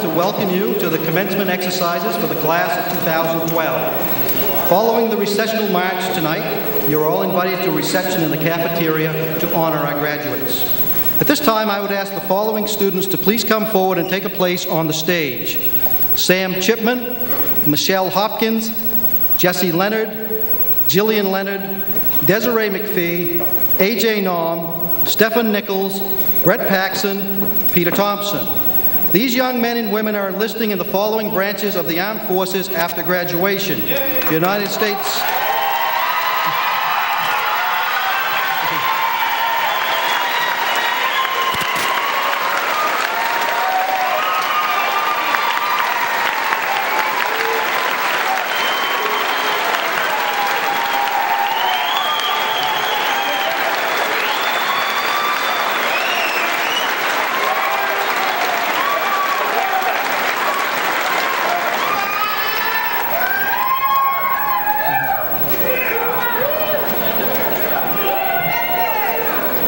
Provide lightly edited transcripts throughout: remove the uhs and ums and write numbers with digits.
to welcome you to the commencement exercises for the class of 2012. Following the recessional march tonight, you're all invited to a reception in the cafeteria to honor our graduates. At this time, I would ask the following students to please come forward and take a place on the stage. Sam Chipman, Michelle Hopkins, Jesse Leonard, Jillian Leonard, Desiree McPhee, AJ Nom, Stephen Nichols, Brett Paxson, Peter Thompson. These young men and women are enlisting in the following branches of the armed forces after graduation. The United States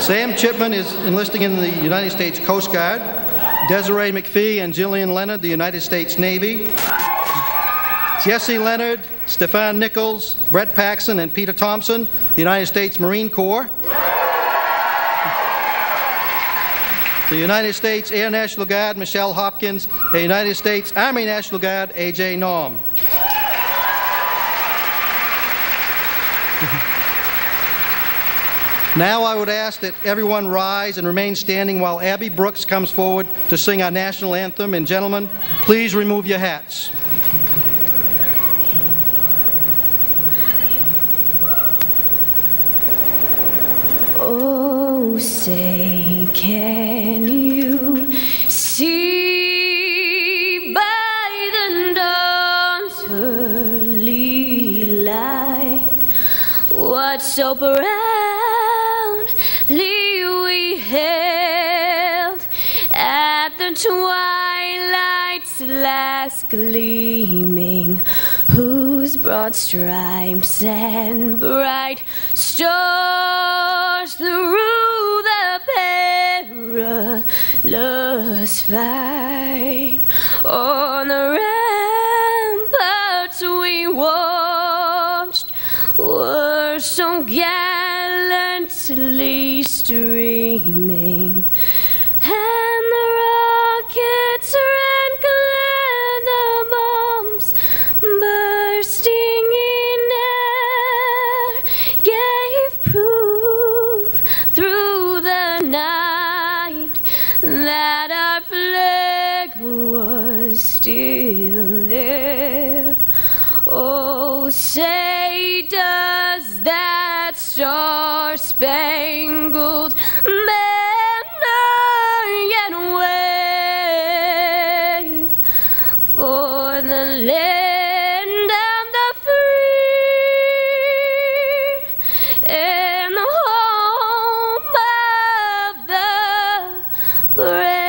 Sam Chipman is enlisting in the United States Coast Guard. Desiree McPhee and Jillian Leonard, the United States Navy. Jesse Leonard, Stefan Nichols, Brett Paxson, and Peter Thompson, the United States Marine Corps. The United States Air National Guard, Michelle Hopkins. The United States Army National Guard, AJ Nom. Now I would ask that everyone rise and remain standing while Abby Brooks comes forward to sing our national anthem. And gentlemen, please remove your hats. Oh, say, can you see by the dawn's early light what so proudly we hailed at the twilight's last gleaming, whose broad stripes and bright stars through the perilous fight on the ramparts we watched were so gallantly streaming, and the rockets ran the bombs bursting in air gave proof through the night that our flag was still there. Oh, say does that star-spangled banner yet wave for the land of the free and the home of the brave?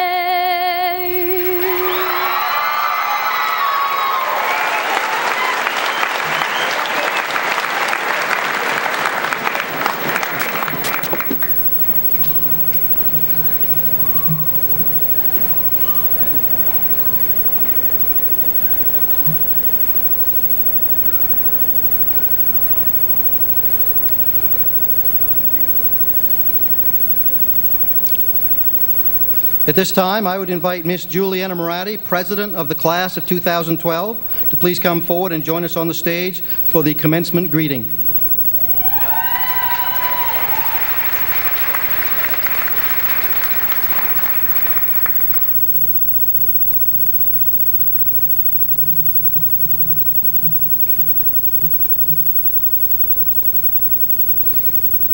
At this time, I would invite Miss Juliana Moratti, President of the Class of 2012, to please come forward and join us on the stage for the commencement greeting.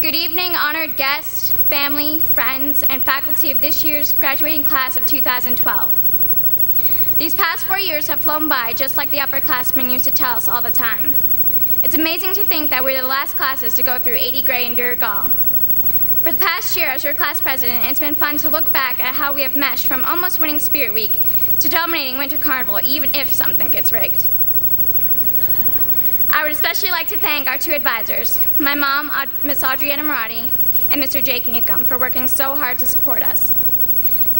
Good evening, honored guests, family, friends, and faculty of this year's graduating class of 2012. These past 4 years have flown by just like the upperclassmen used to tell us all the time. It's amazing to think that we're the last classes to go through 80 gray and Durgal. For the past year as your class president, it's been fun to look back at how we have meshed from almost winning Spirit Week to dominating Winter Carnival, even if something gets rigged. I would especially like to thank our two advisors, my mom, Miss Adriana Moratti, and Mr. Jake Newcomb, for working so hard to support us.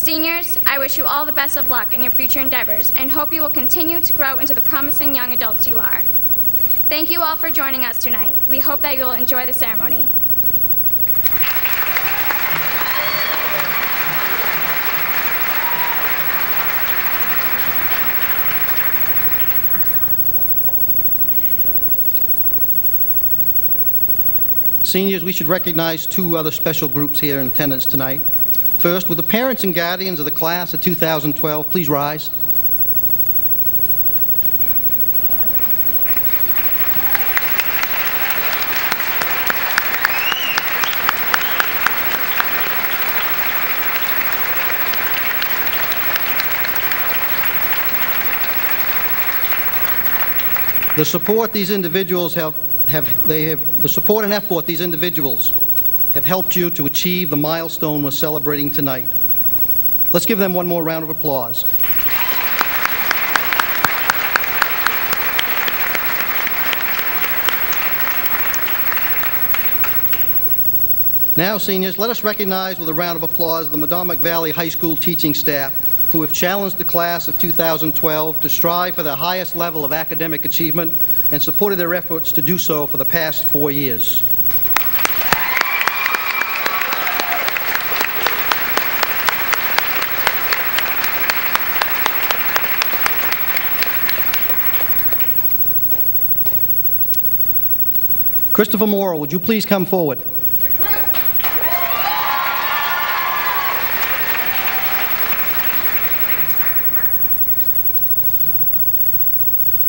Seniors, I wish you all the best of luck in your future endeavors and hope you will continue to grow into the promising young adults you are. Thank you all for joining us tonight. We hope that you will enjoy the ceremony. Seniors, we should recognize two other special groups here in attendance tonight. First, with the parents and guardians of the class of 2012, please rise. The support these individuals the support and effort these individuals have helped you to achieve the milestone we're celebrating tonight. Let's give them one more round of applause. Now, seniors, let us recognize with a round of applause the Medomak Valley High School teaching staff who have challenged the class of 2012 to strive for the highest level of academic achievement and supported their efforts to do so for the past 4 years. Christopher Morrill, would you please come forward?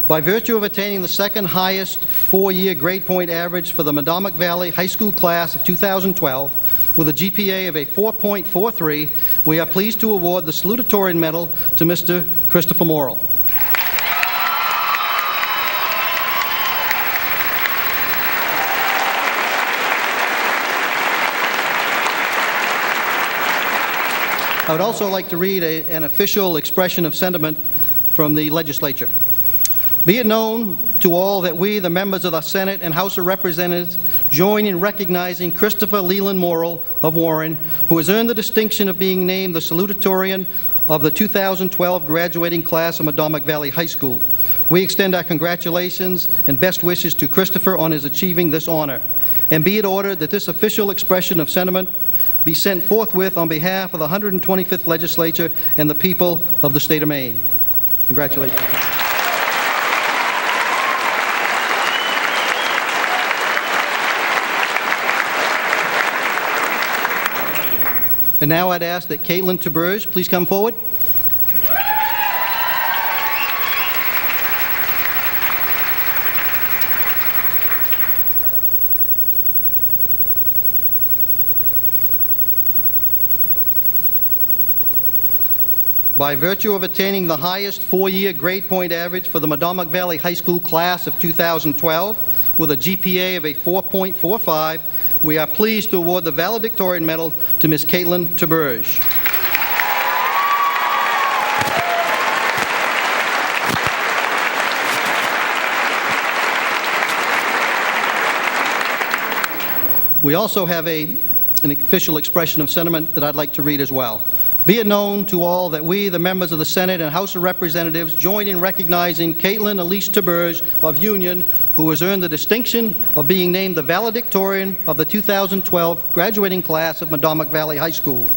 By virtue of attaining the second highest 4-year grade point average for the Medomak Valley High School class of 2012, with a GPA of a 4.43, we are pleased to award the salutatorian medal to Mr. Christopher Morrill. I would also like to read an official expression of sentiment from the legislature. Be it known to all that we, the members of the Senate and House of Representatives, join in recognizing Christopher Leland Morrill of Warren, who has earned the distinction of being named the salutatorian of the 2012 graduating class of Medomak Valley High School. We extend our congratulations and best wishes to Christopher on his achieving this honor. And be it ordered that this official expression of sentiment be sent forthwith on behalf of the 125th Legislature and the people of the state of Maine. Congratulations. And now I'd ask that Caitlin Taberge please come forward. By virtue of attaining the highest 4-year grade point average for the Medomak Valley High School class of 2012 with a GPA of a 4.45, we are pleased to award the valedictorian medal to Ms. Caitlin Taberge. We also have an official expression of sentiment that I'd like to read as well. Be it known to all that we, the members of the Senate and House of Representatives, join in recognizing Caitlin Elise Taberge of Union, who has earned the distinction of being named the valedictorian of the 2012 graduating class of Medomak Valley High School.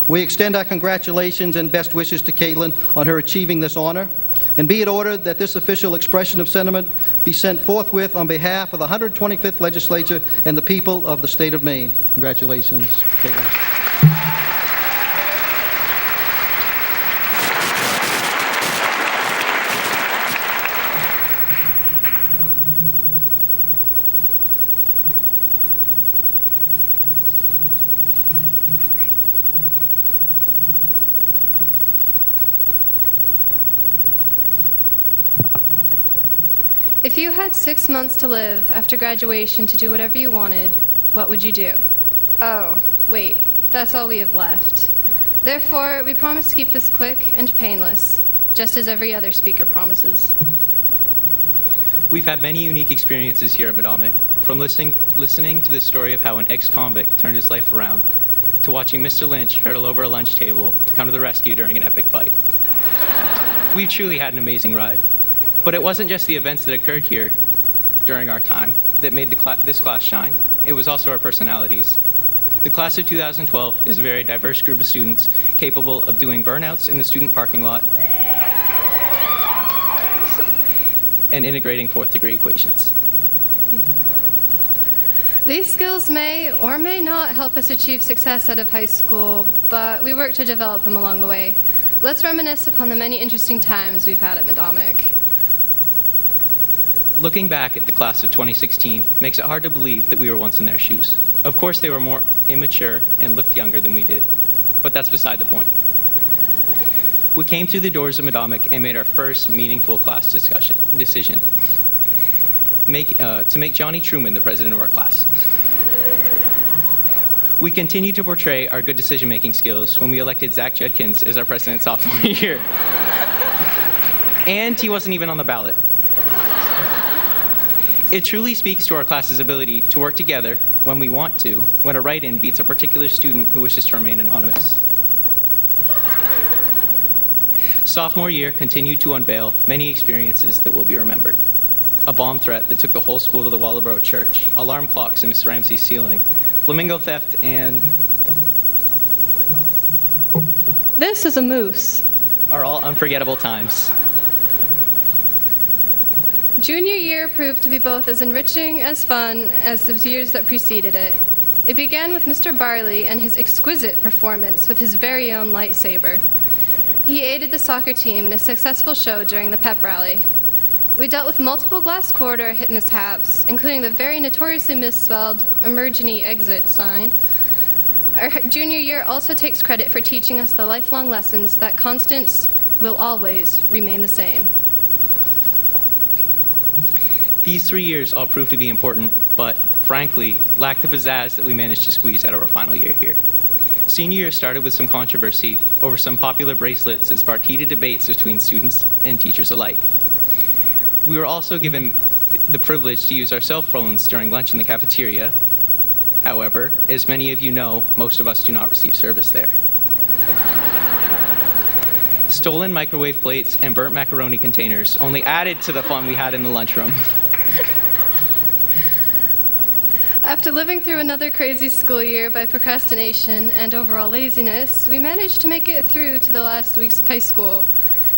We extend our congratulations and best wishes to Caitlin on her achieving this honor. And be it ordered that this official expression of sentiment be sent forthwith on behalf of the 125th Legislature and the people of the state of Maine. Congratulations, Caitlin. If you had 6 months to live after graduation to do whatever you wanted, what would you do? Oh, wait, that's all we have left. Therefore, we promise to keep this quick and painless, just as every other speaker promises. We've had many unique experiences here at Medomak, from listening to the story of how an ex-convict turned his life around, to watching Mr. Lynch hurtle over a lunch table to come to the rescue during an epic fight. We truly had an amazing ride. But it wasn't just the events that occurred here during our time that made this class shine. It was also our personalities. The class of 2012 is a very diverse group of students capable of doing burnouts in the student parking lot and integrating fourth-degree equations. These skills may or may not help us achieve success out of high school, but we work to develop them along the way. Let's reminisce upon the many interesting times we've had at Medomak. Looking back at the class of 2016 makes it hard to believe that we were once in their shoes. Of course, they were more immature and looked younger than we did, but that's beside the point. We came through the doors of Medomak and made our first meaningful class decision. To make Johnny Truman the president of our class. We continued to portray our good decision-making skills when we elected Zach Judkins as our president sophomore year. And he wasn't even on the ballot. It truly speaks to our class's ability to work together when we want to, when a write-in beats a particular student who wishes to remain anonymous. Sophomore year continued to unveil many experiences that will be remembered. A bomb threat that took the whole school to the Wallabro Church, alarm clocks in Miss Ramsey's ceiling, flamingo theft, and... This is a moose. Are all unforgettable times. Junior year proved to be both as enriching as fun as the years that preceded it. It began with Mr. Barley and his exquisite performance with his very own lightsaber. He aided the soccer team in a successful show during the pep rally. We dealt with multiple glass corridor hit mishaps, including the very notoriously misspelled emergency exit sign. Our junior year also takes credit for teaching us the lifelong lessons that constants will always remain the same. These 3 years all proved to be important, but frankly, lacked the pizzazz that we managed to squeeze out of our final year here. Senior year started with some controversy over some popular bracelets that sparked heated debates between students and teachers alike. We were also given the privilege to use our cell phones during lunch in the cafeteria. However, as many of you know, most of us do not receive service there. Stolen microwave plates and burnt macaroni containers only added to the fun we had in the lunchroom. After living through another crazy school year by procrastination and overall laziness, we managed to make it through to the last weeks of high school.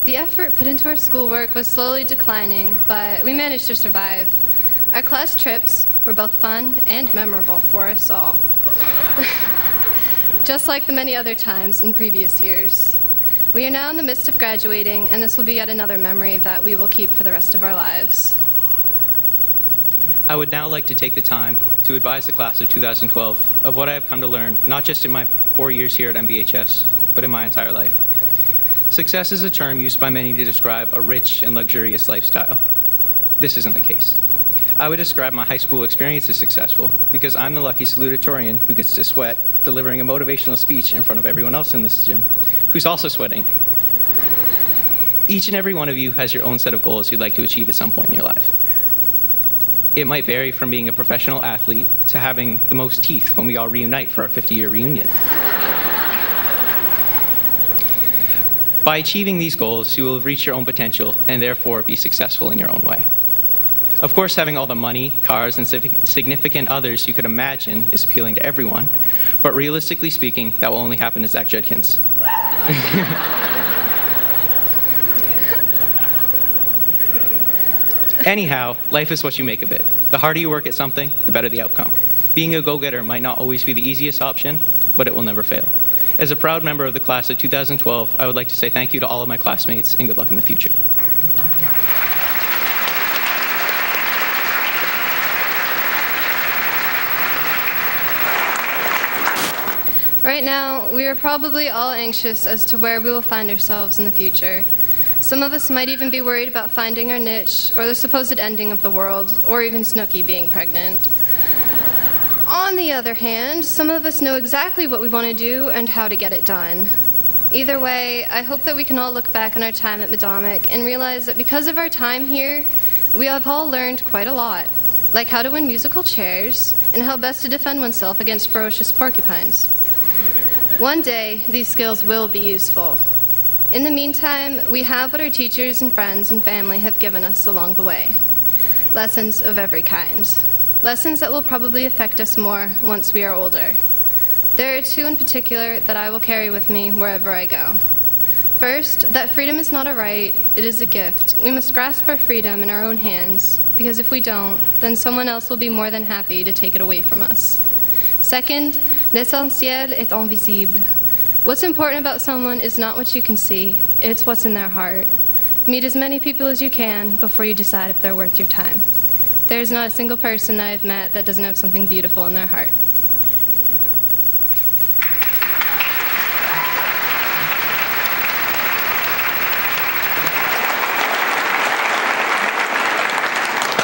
The effort put into our schoolwork was slowly declining, but we managed to survive. Our class trips were both fun and memorable for us all, just like the many other times in previous years. We are now in the midst of graduating, and this will be yet another memory that we will keep for the rest of our lives. I would now like to take the time to advise the class of 2012 of what I have come to learn, not just in my 4 years here at MVHS, but in my entire life. Success is a term used by many to describe a rich and luxurious lifestyle. This isn't the case. I would describe my high school experience as successful because I'm the lucky salutatorian who gets to sweat delivering a motivational speech in front of everyone else in this gym who's also sweating. Each and every one of you has your own set of goals you'd like to achieve at some point in your life. It might vary from being a professional athlete to having the most teeth when we all reunite for our 50-year reunion. By achieving these goals, you will reach your own potential and therefore be successful in your own way. Of course, having all the money, cars, and significant others you could imagine is appealing to everyone, but realistically speaking, that will only happen to Zach Judkins. Anyhow, life is what you make of it. The harder you work at something, the better the outcome. Being a go-getter might not always be the easiest option, but it will never fail. As a proud member of the class of 2012, I would like to say thank you to all of my classmates and good luck in the future. Right now, we are probably all anxious as to where we will find ourselves in the future. Some of us might even be worried about finding our niche, or the supposed ending of the world, or even Snooki being pregnant. On the other hand, some of us know exactly what we want to do and how to get it done. Either way, I hope that we can all look back on our time at Medomak and realize that because of our time here, we have all learned quite a lot, like how to win musical chairs and how best to defend oneself against ferocious porcupines. One day, these skills will be useful. In the meantime, we have what our teachers and friends and family have given us along the way. Lessons of every kind. Lessons that will probably affect us more once we are older. There are two in particular that I will carry with me wherever I go. First, that freedom is not a right, it is a gift. We must grasp our freedom in our own hands, because if we don't, then someone else will be more than happy to take it away from us. Second, l'essentiel est invisible. What's important about someone is not what you can see, it's what's in their heart. Meet as many people as you can before you decide if they're worth your time. There is not a single person that I've met that doesn't have something beautiful in their heart.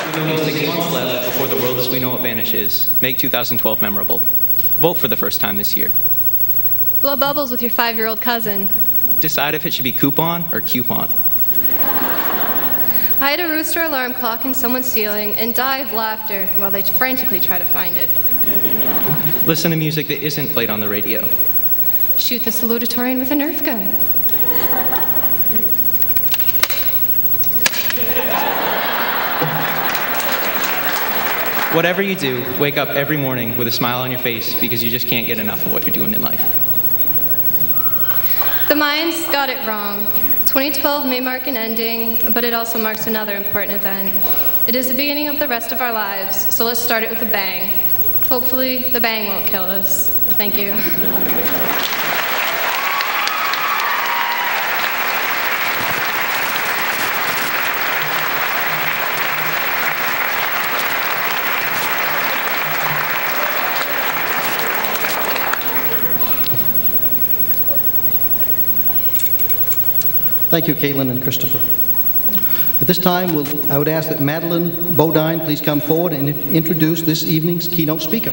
With only 6 months left before the world as we know it vanishes, make 2012 memorable. Vote for the first time this year. Blow bubbles with your 5-year-old cousin. Decide if it should be coupon or coupon. Hide a rooster alarm clock in someone's ceiling and die of laughter while they frantically try to find it. Listen to music that isn't played on the radio. Shoot the salutatorian with a Nerf gun. Whatever you do, wake up every morning with a smile on your face because you just can't get enough of what you're doing in life. The Mayans got it wrong. 2012 may mark an ending, but it also marks another important event. It is the beginning of the rest of our lives, so let's start it with a bang. Hopefully, the bang won't kill us. Thank you. Thank you, Caitlin and Christopher. At this time, I would ask that Madeline Bodine please come forward and introduce this evening's keynote speaker.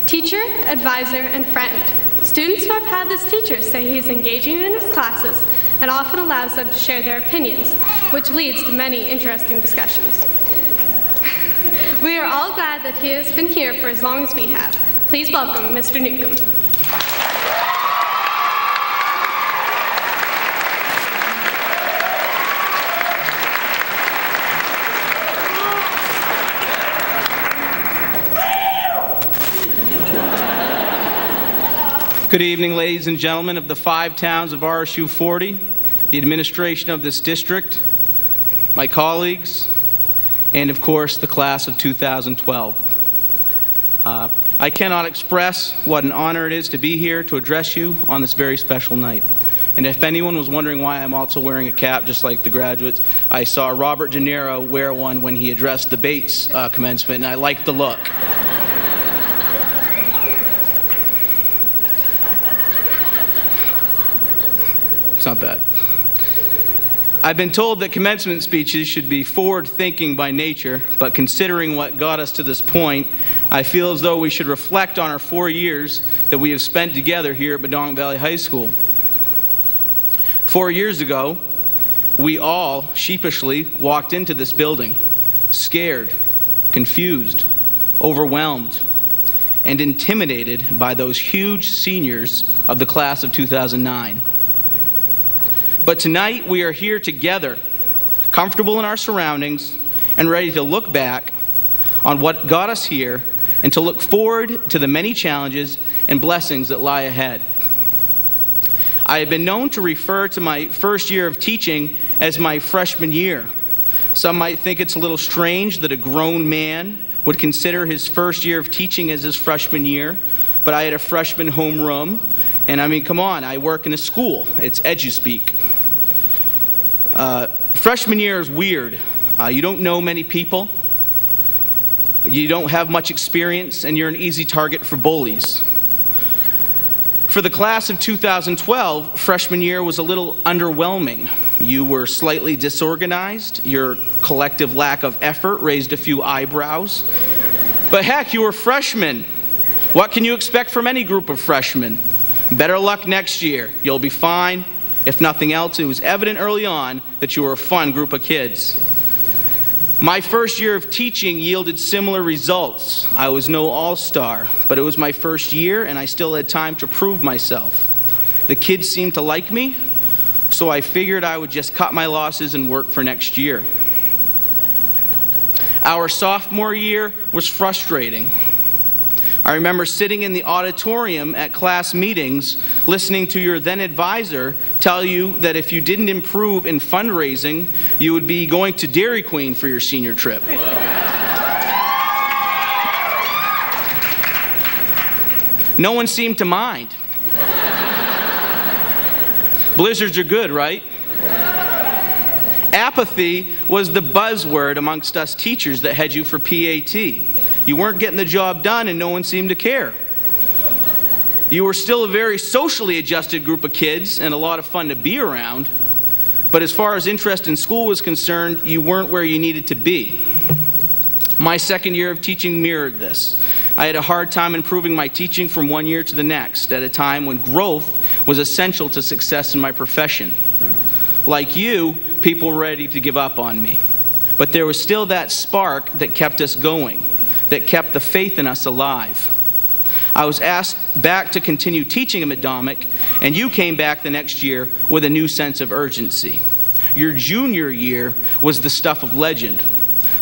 Teacher, advisor, and friend. Students who have had this teacher say he is engaging in his classes and often allows them to share their opinions, which leads to many interesting discussions. We are all glad that he has been here for as long as we have. Please welcome Mr. Newcomb. Good evening, ladies and gentlemen of the 5 towns of RSU 40, the administration of this district, my colleagues, and of course, the class of 2012. I cannot express what an honor it is to be here to address you on this very special night. And if anyone was wondering why I'm also wearing a cap just like the graduates, I saw Robert De Niro wear one when he addressed the Bates commencement, and I liked the look. It's not bad. I've been told that commencement speeches should be forward-thinking by nature, but considering what got us to this point, I feel as though we should reflect on our 4 years that we have spent together here at Medomak Valley High School. 4 years ago, we all sheepishly walked into this building, scared, confused, overwhelmed, and intimidated by those huge seniors of the class of 2009. But tonight we are here together, comfortable in our surroundings, and ready to look back on what got us here and to look forward to the many challenges and blessings that lie ahead. I have been known to refer to my first year of teaching as my freshman year. Some might think it's a little strange that a grown man would consider his first year of teaching as his freshman year, but I had a freshman homeroom, and I mean, come on, I work in a school. It's edu-speak. Freshman year is weird. You don't know many people. You don't have much experience, and you're an easy target for bullies. For the class of 2012, freshman year was a little underwhelming. You were slightly disorganized. Your collective lack of effort raised a few eyebrows. But heck, you were freshmen. What can you expect from any group of freshmen? Better luck next year. You'll be fine. If nothing else, it was evident early on that you were a fun group of kids. My first year of teaching yielded similar results. I was no all-star, but it was my first year and I still had time to prove myself. The kids seemed to like me, so I figured I would just cut my losses and work for next year. Our sophomore year was frustrating. I remember sitting in the auditorium at class meetings, listening to your then advisor tell you that if you didn't improve in fundraising, you would be going to Dairy Queen for your senior trip. No one seemed to mind. Blizzards are good, right? Apathy was the buzzword amongst us teachers that had you for PAT. You weren't getting the job done and no one seemed to care. You were still a very socially adjusted group of kids and a lot of fun to be around, but as far as interest in school was concerned, you weren't where you needed to be. My second year of teaching mirrored this. I had a hard time improving my teaching from one year to the next at a time when growth was essential to success in my profession. Like you, people were ready to give up on me. But there was still that spark that kept us going, that kept the faith in us alive. I was asked back to continue teaching at Medomak, and you came back the next year with a new sense of urgency. Your junior year was the stuff of legend.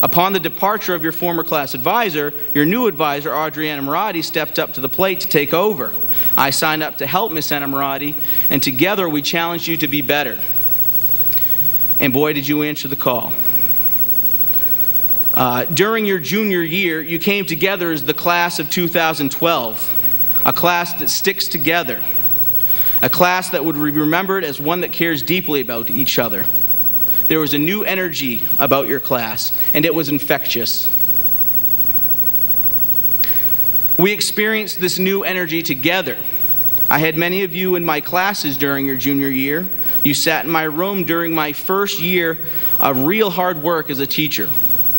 Upon the departure of your former class advisor, your new advisor, Adriana Marati, stepped up to the plate to take over. I signed up to help Miss Anna Marati, and together we challenged you to be better. And boy, did you answer the call. During your junior year, you came together as the class of 2012, a class that sticks together, a class that would be remembered as one that cares deeply about each other. There was a new energy about your class, and it was infectious. We experienced this new energy together. I had many of you in my classes during your junior year. You sat in my room during my first year of real hard work as a teacher.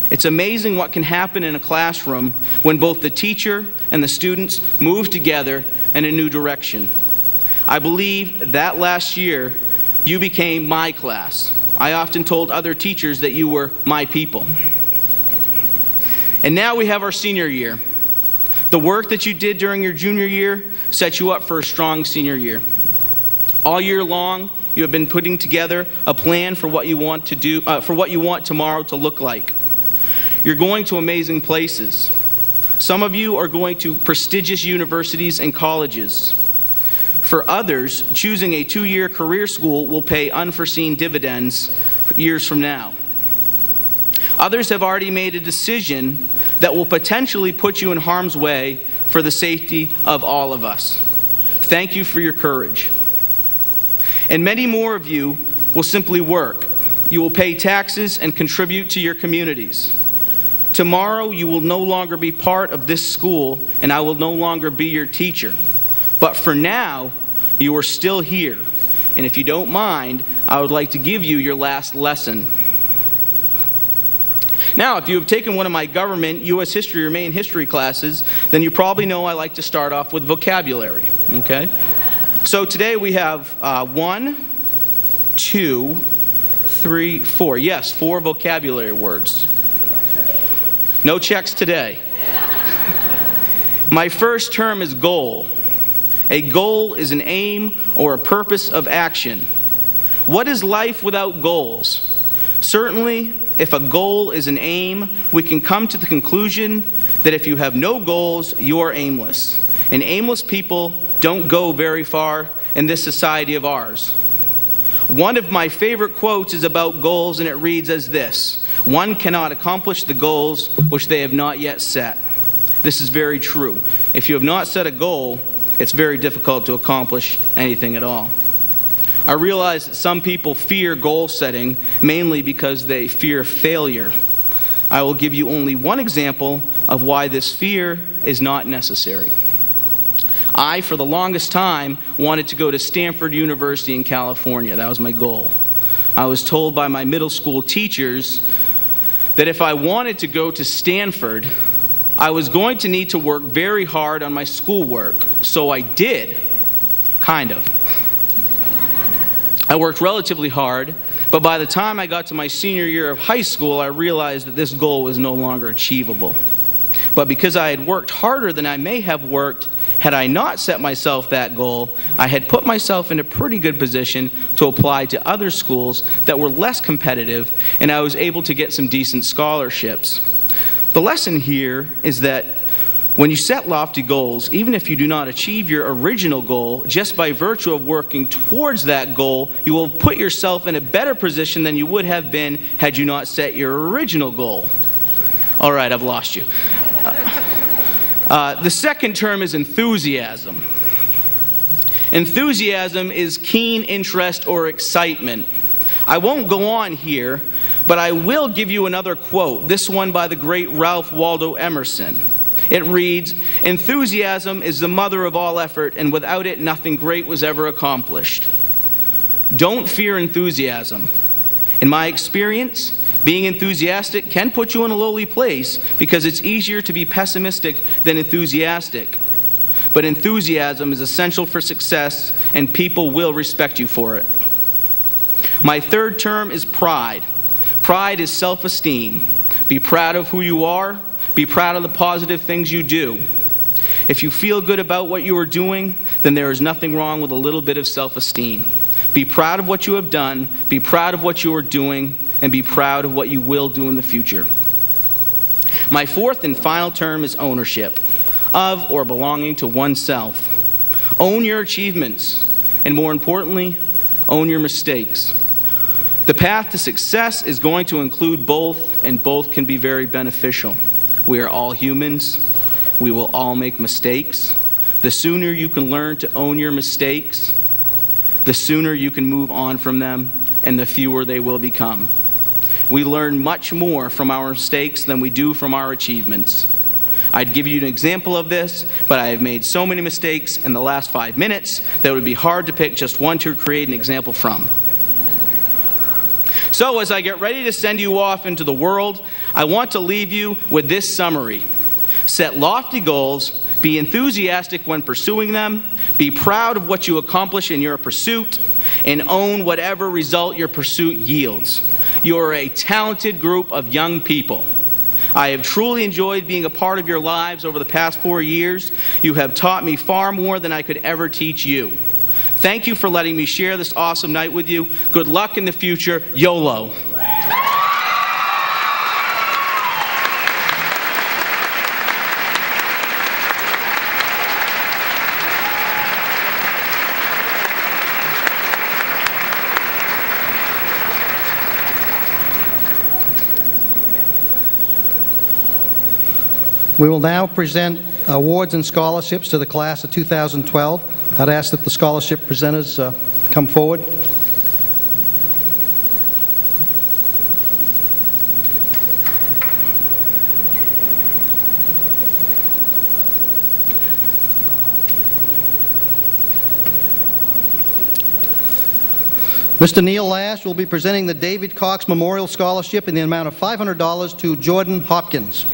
It's amazing what can happen in a classroom when both the teacher and the students move together in a new direction. I believe that last year you became my class. I often told other teachers that you were my people. And now we have our senior year. The work that you did during your junior year set you up for a strong senior year. All year long, you have been putting together a plan for what you want to do, for what you want tomorrow to look like. You're going to amazing places. Some of you are going to prestigious universities and colleges. For others, choosing a 2-year career school will pay unforeseen dividends years from now. Others have already made a decision that will potentially put you in harm's way for the safety of all of us. Thank you for your courage. And many more of you will simply work. You will pay taxes and contribute to your communities. Tomorrow, you will no longer be part of this school, and I will no longer be your teacher. But for now, you are still here. And if you don't mind, I would like to give you your last lesson. Now, if you have taken one of my government, U.S. history, or main history classes, then you probably know I like to start off with vocabulary, okay? So today we have 1, 2, 3, 4. Yes, 4 vocabulary words. No checks today. My first term is goal. A goal is an aim or a purpose of action. What is life without goals? Certainly, if a goal is an aim, we can come to the conclusion that if you have no goals, you are aimless. And aimless people don't go very far in this society of ours. One of my favorite quotes is about goals, and it reads as this: "One cannot accomplish the goals which they have not yet set." This is very true. If you have not set a goal, it's very difficult to accomplish anything at all. I realize that some people fear goal setting mainly because they fear failure. I will give you only one example of why this fear is not necessary. I, for the longest time, wanted to go to Stanford University in California. That was my goal. I was told by my middle school teachers that if I wanted to go to Stanford, I was going to need to work very hard on my schoolwork. So I did, kind of. I worked relatively hard, but by the time I got to my senior year of high school, I realized that this goal was no longer achievable. But because I had worked harder than I may have worked had I not set myself that goal, I had put myself in a pretty good position to apply to other schools that were less competitive, and I was able to get some decent scholarships. The lesson here is that when you set lofty goals, even if you do not achieve your original goal, just by virtue of working towards that goal, you will put yourself in a better position than you would have been had you not set your original goal. All right, I've lost you. The second term is enthusiasm. Enthusiasm is keen interest or excitement. I won't go on here, but I will give you another quote, this one by the great Ralph Waldo Emerson. It reads, "Enthusiasm is the mother of all effort, and without it, nothing great was ever accomplished." Don't fear enthusiasm. In my experience, being enthusiastic can put you in a lowly place because it's easier to be pessimistic than enthusiastic. But enthusiasm is essential for success, and people will respect you for it. My third term is pride. Pride is self-esteem. Be proud of who you are. Be proud of the positive things you do. If you feel good about what you are doing, then there is nothing wrong with a little bit of self-esteem. Be proud of what you have done, be proud of what you are doing, and be proud of what you will do in the future. My fourth and final term is ownership of or belonging to oneself. Own your achievements, and more importantly, own your mistakes. The path to success is going to include both, and both can be very beneficial. We are all humans. We will all make mistakes. The sooner you can learn to own your mistakes, the sooner you can move on from them, and the fewer they will become. We learn much more from our mistakes than we do from our achievements. I'd give you an example of this, but I have made so many mistakes in the last 5 minutes that it would be hard to pick just one to create an example from. So as I get ready to send you off into the world, I want to leave you with this summary. Set lofty goals, be enthusiastic when pursuing them, be proud of what you accomplish in your pursuit, and own whatever result your pursuit yields. You are a talented group of young people. I have truly enjoyed being a part of your lives over the past 4 years. You have taught me far more than I could ever teach you. Thank you for letting me share this awesome night with you. Good luck in the future. YOLO. We will now present awards and scholarships to the class of 2012. I'd ask that the scholarship presenters come forward. Mr. Neil Lash will be presenting the David Cox Memorial Scholarship in the amount of $500 to Jordan Hopkins.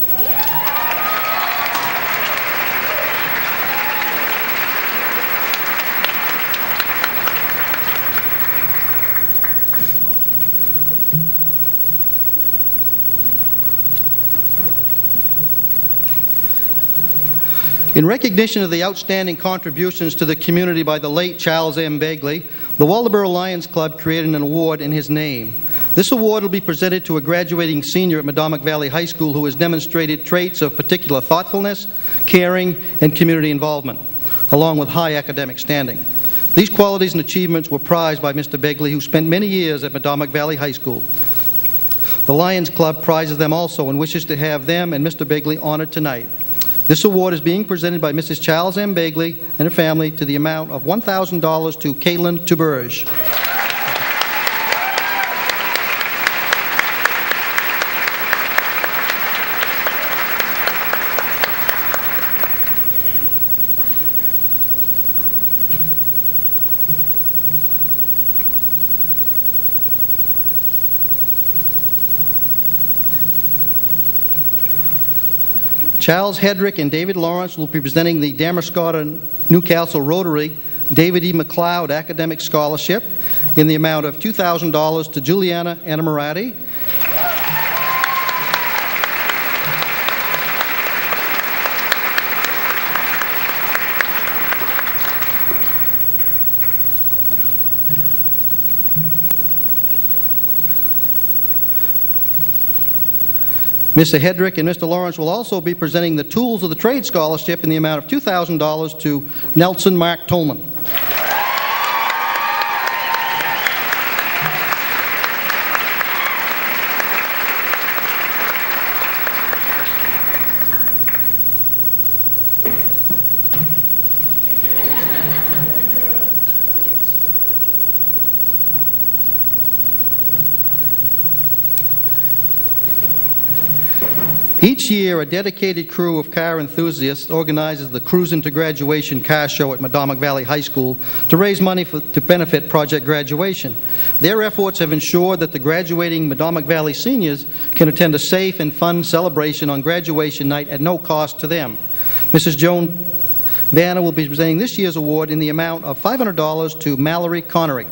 In recognition of the outstanding contributions to the community by the late Charles M. Begley, the Waldoboro Lions Club created an award in his name. This award will be presented to a graduating senior at Medomak Valley High School who has demonstrated traits of particular thoughtfulness, caring, and community involvement, along with high academic standing. These qualities and achievements were prized by Mr. Begley, who spent many years at Medomak Valley High School. The Lions Club prizes them also and wishes to have them and Mr. Begley honored tonight. This award is being presented by Mrs. Charles M. Begley and her family to the amount of $1,000 to Caitlin Tuberge. Charles Hedrick and David Lawrence will be presenting the Damascotta Newcastle Rotary David E. McLeod Academic Scholarship in the amount of $2,000 to Juliana Anamorati. Mr. Hedrick and Mr. Lawrence will also be presenting the Tools of the Trade Scholarship in the amount of $2,000 to Nelson Mark Tolman. Each year, a dedicated crew of car enthusiasts organizes the Cruisin' to Graduation car show at Medomak Valley High School to raise money to benefit Project Graduation. Their efforts have ensured that the graduating Medomak Valley seniors can attend a safe and fun celebration on graduation night at no cost to them. Mrs. Joan Vanna will be presenting this year's award in the amount of $500 to Mallory Connery.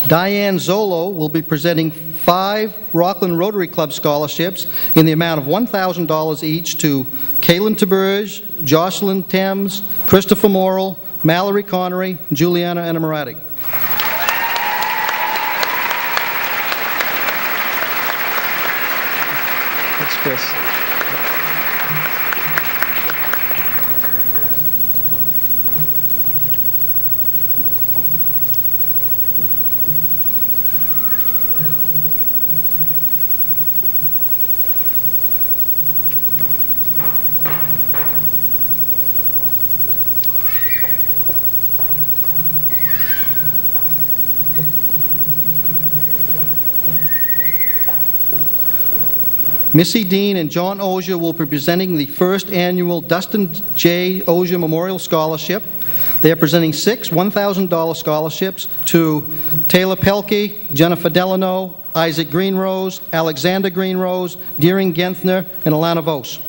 Diane Zolo will be presenting 5 Rockland Rotary Club scholarships in the amount of $1,000 each to Kaylin Taberge, Jocelyn Thames, Christopher Morrill, Mallory Connery, Juliana Anamorati. Thanks, Chris. Missy Dean and John Ozier will be presenting the first annual Dustin J. Ozier Memorial Scholarship. They are presenting 6 $1,000 scholarships to Taylor Pelkey, Jennifer Delano, Isaac Greenrose, Alexander Greenrose, Deering Genthner, and Alana Vos.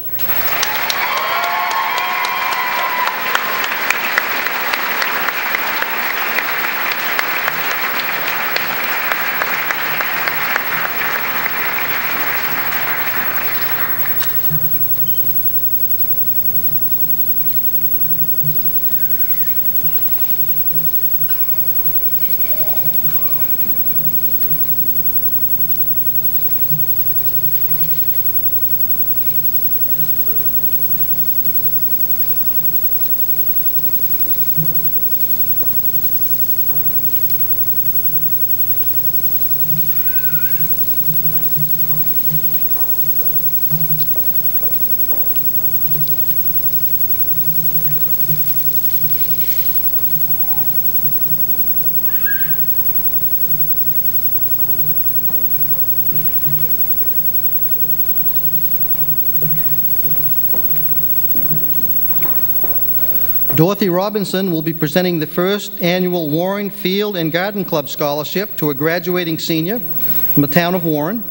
Dorothy Robinson will be presenting the first annual Warren Field and Garden Club Scholarship to a graduating senior from the town of Warren,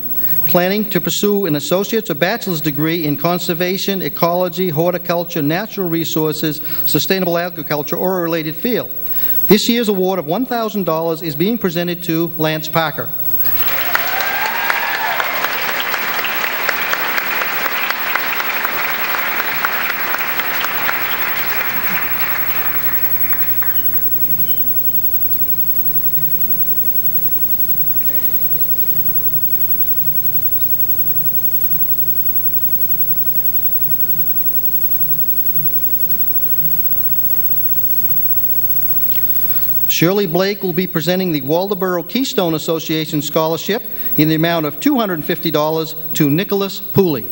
planning to pursue an associate's or bachelor's degree in conservation, ecology, horticulture, natural resources, sustainable agriculture, or a related field. This year's award of $1,000 is being presented to Lance Parker. Shirley Blake will be presenting the Waldoboro Keystone Association Scholarship in the amount of $250 to Nicholas Pooley.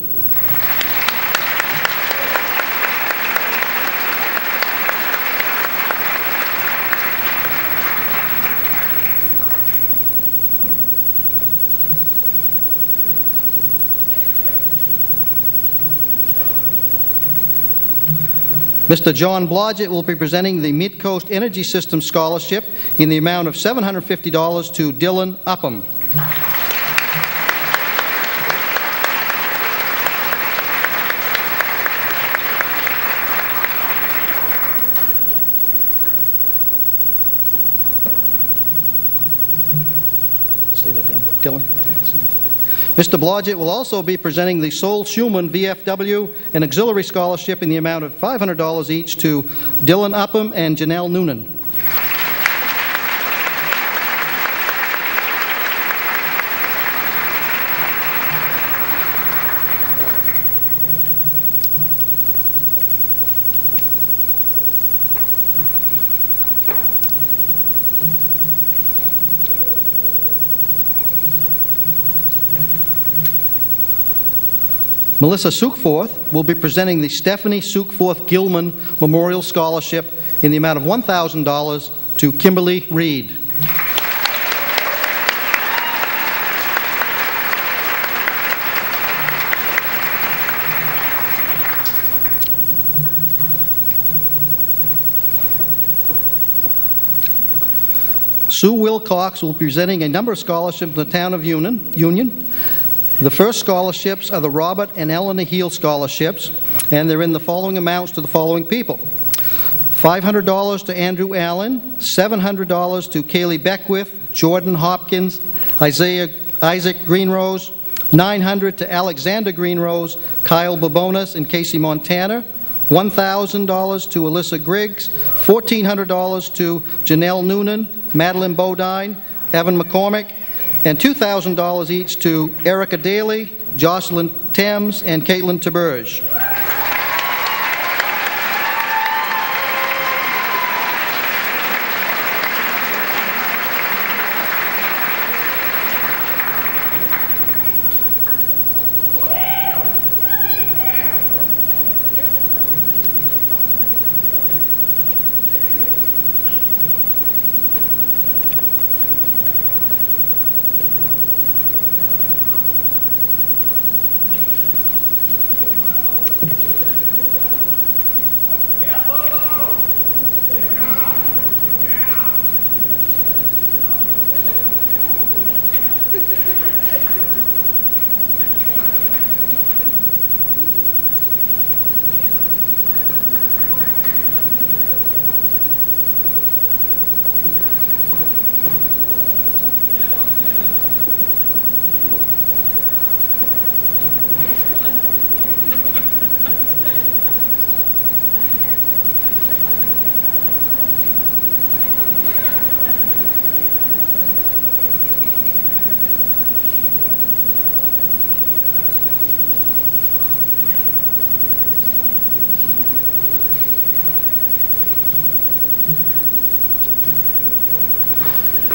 Mr. John Blodgett will be presenting the Mid-Coast Energy System Scholarship in the amount of $750 to Dylan Upham. Stay there, Dylan. Mr. Blodgett will also be presenting the Sol Schumann VFW and Auxiliary Scholarship in the amount of $500 each to Dylan Upham and Janelle Noonan. Melissa Sukforth will be presenting the Stephanie Sukforth Gilman Memorial Scholarship in the amount of $1,000 to Kimberly Reed. Sue Wilcox will be presenting a number of scholarships in the town of Union. The first scholarships are the Robert and Eleanor Heal scholarships, and they're in the following amounts to the following people. $500 to Andrew Allen, $700 to Kaylee Beckwith, Jordan Hopkins, Isaac Greenrose, $900 to Alexander Greenrose, Kyle Babonas, and Casey Montana, $1,000 to Alyssa Griggs, $1,400 to Janelle Noonan, Madeline Bodine, Evan McCormick, and $2,000 each to Erica Daly, Jocelyn Thames, and Caitlin Taberge.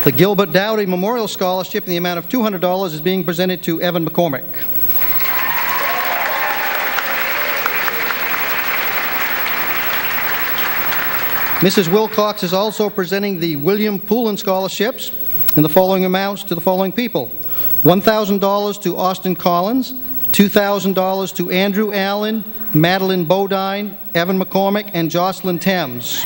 The Gilbert Dowdy Memorial Scholarship in the amount of $200 is being presented to Evan McCormick. Mrs. Wilcox is also presenting the William Poulin Scholarships in the following amounts to the following people. $1,000 to Austin Collins, $2,000 to Andrew Allen, Madeline Bodine, Evan McCormick, and Jocelyn Thames.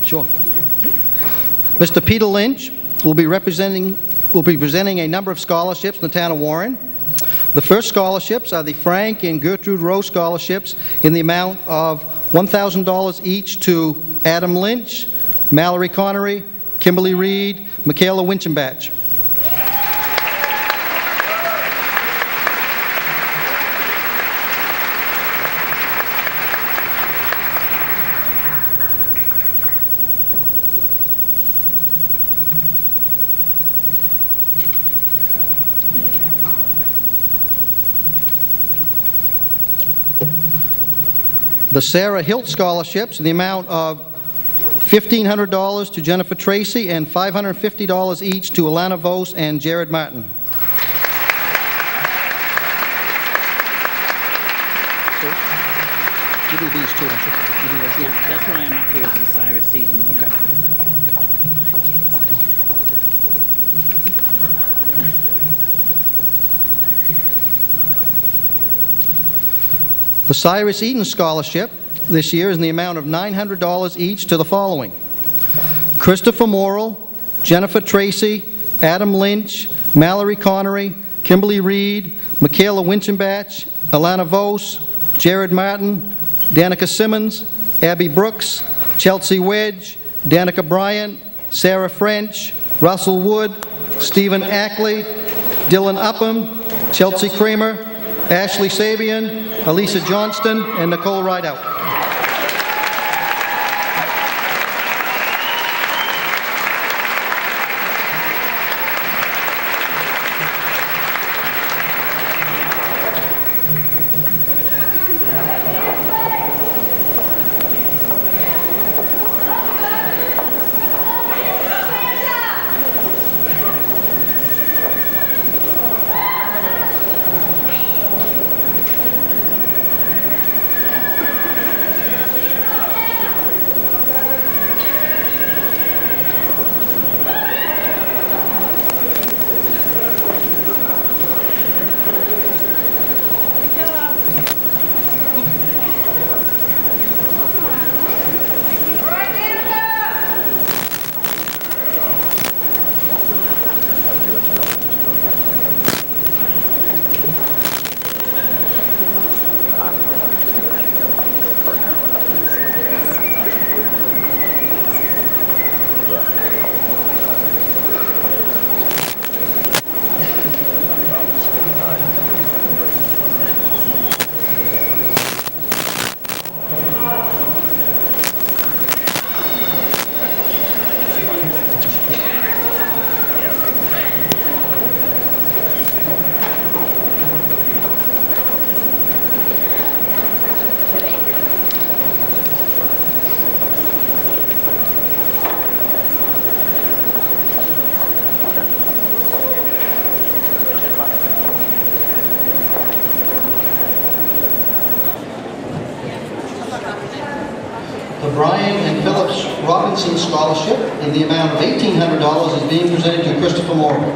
Sure. Mr. Peter Lynch will be presenting a number of scholarships in the town of Warren. The first scholarships are the Frank and Gertrude Rowe scholarships in the amount of $1,000 each to Adam Lynch, Mallory Connery, Kimberly Reed, Michaela Winchenbach. The Sarah Hilt Scholarships in the amount of $1,500 to Jennifer Tracy and $550 each to Alana Vos and Jared Martin. You do these too, don't you? You do those too? Yeah, that's why I'm up here, is Cyrus Eaton. Yeah. Okay. The Cyrus Eaton Scholarship this year is in the amount of $900 each to the following: Christopher Morrill, Jennifer Tracy, Adam Lynch, Mallory Connery, Kimberly Reed, Michaela Winchenbach, Alana Vos, Jared Martin, Danica Simmons, Abby Brooks, Chelsea Wedge, Danica Bryant, Sarah French, Russell Wood, Stephen Ackley, Dylan Upham, Chelsea Kramer, Ashley Sabian, Elisa Johnston, and Nicole Rideout. The Brian and Phillips Robinson Scholarship in the amount of $1,800 is being presented to Christopher Morgan.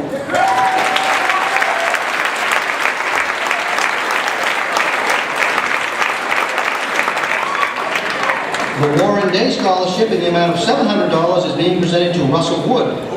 The Warren Day Scholarship in the amount of $700 is being presented to Russell Wood.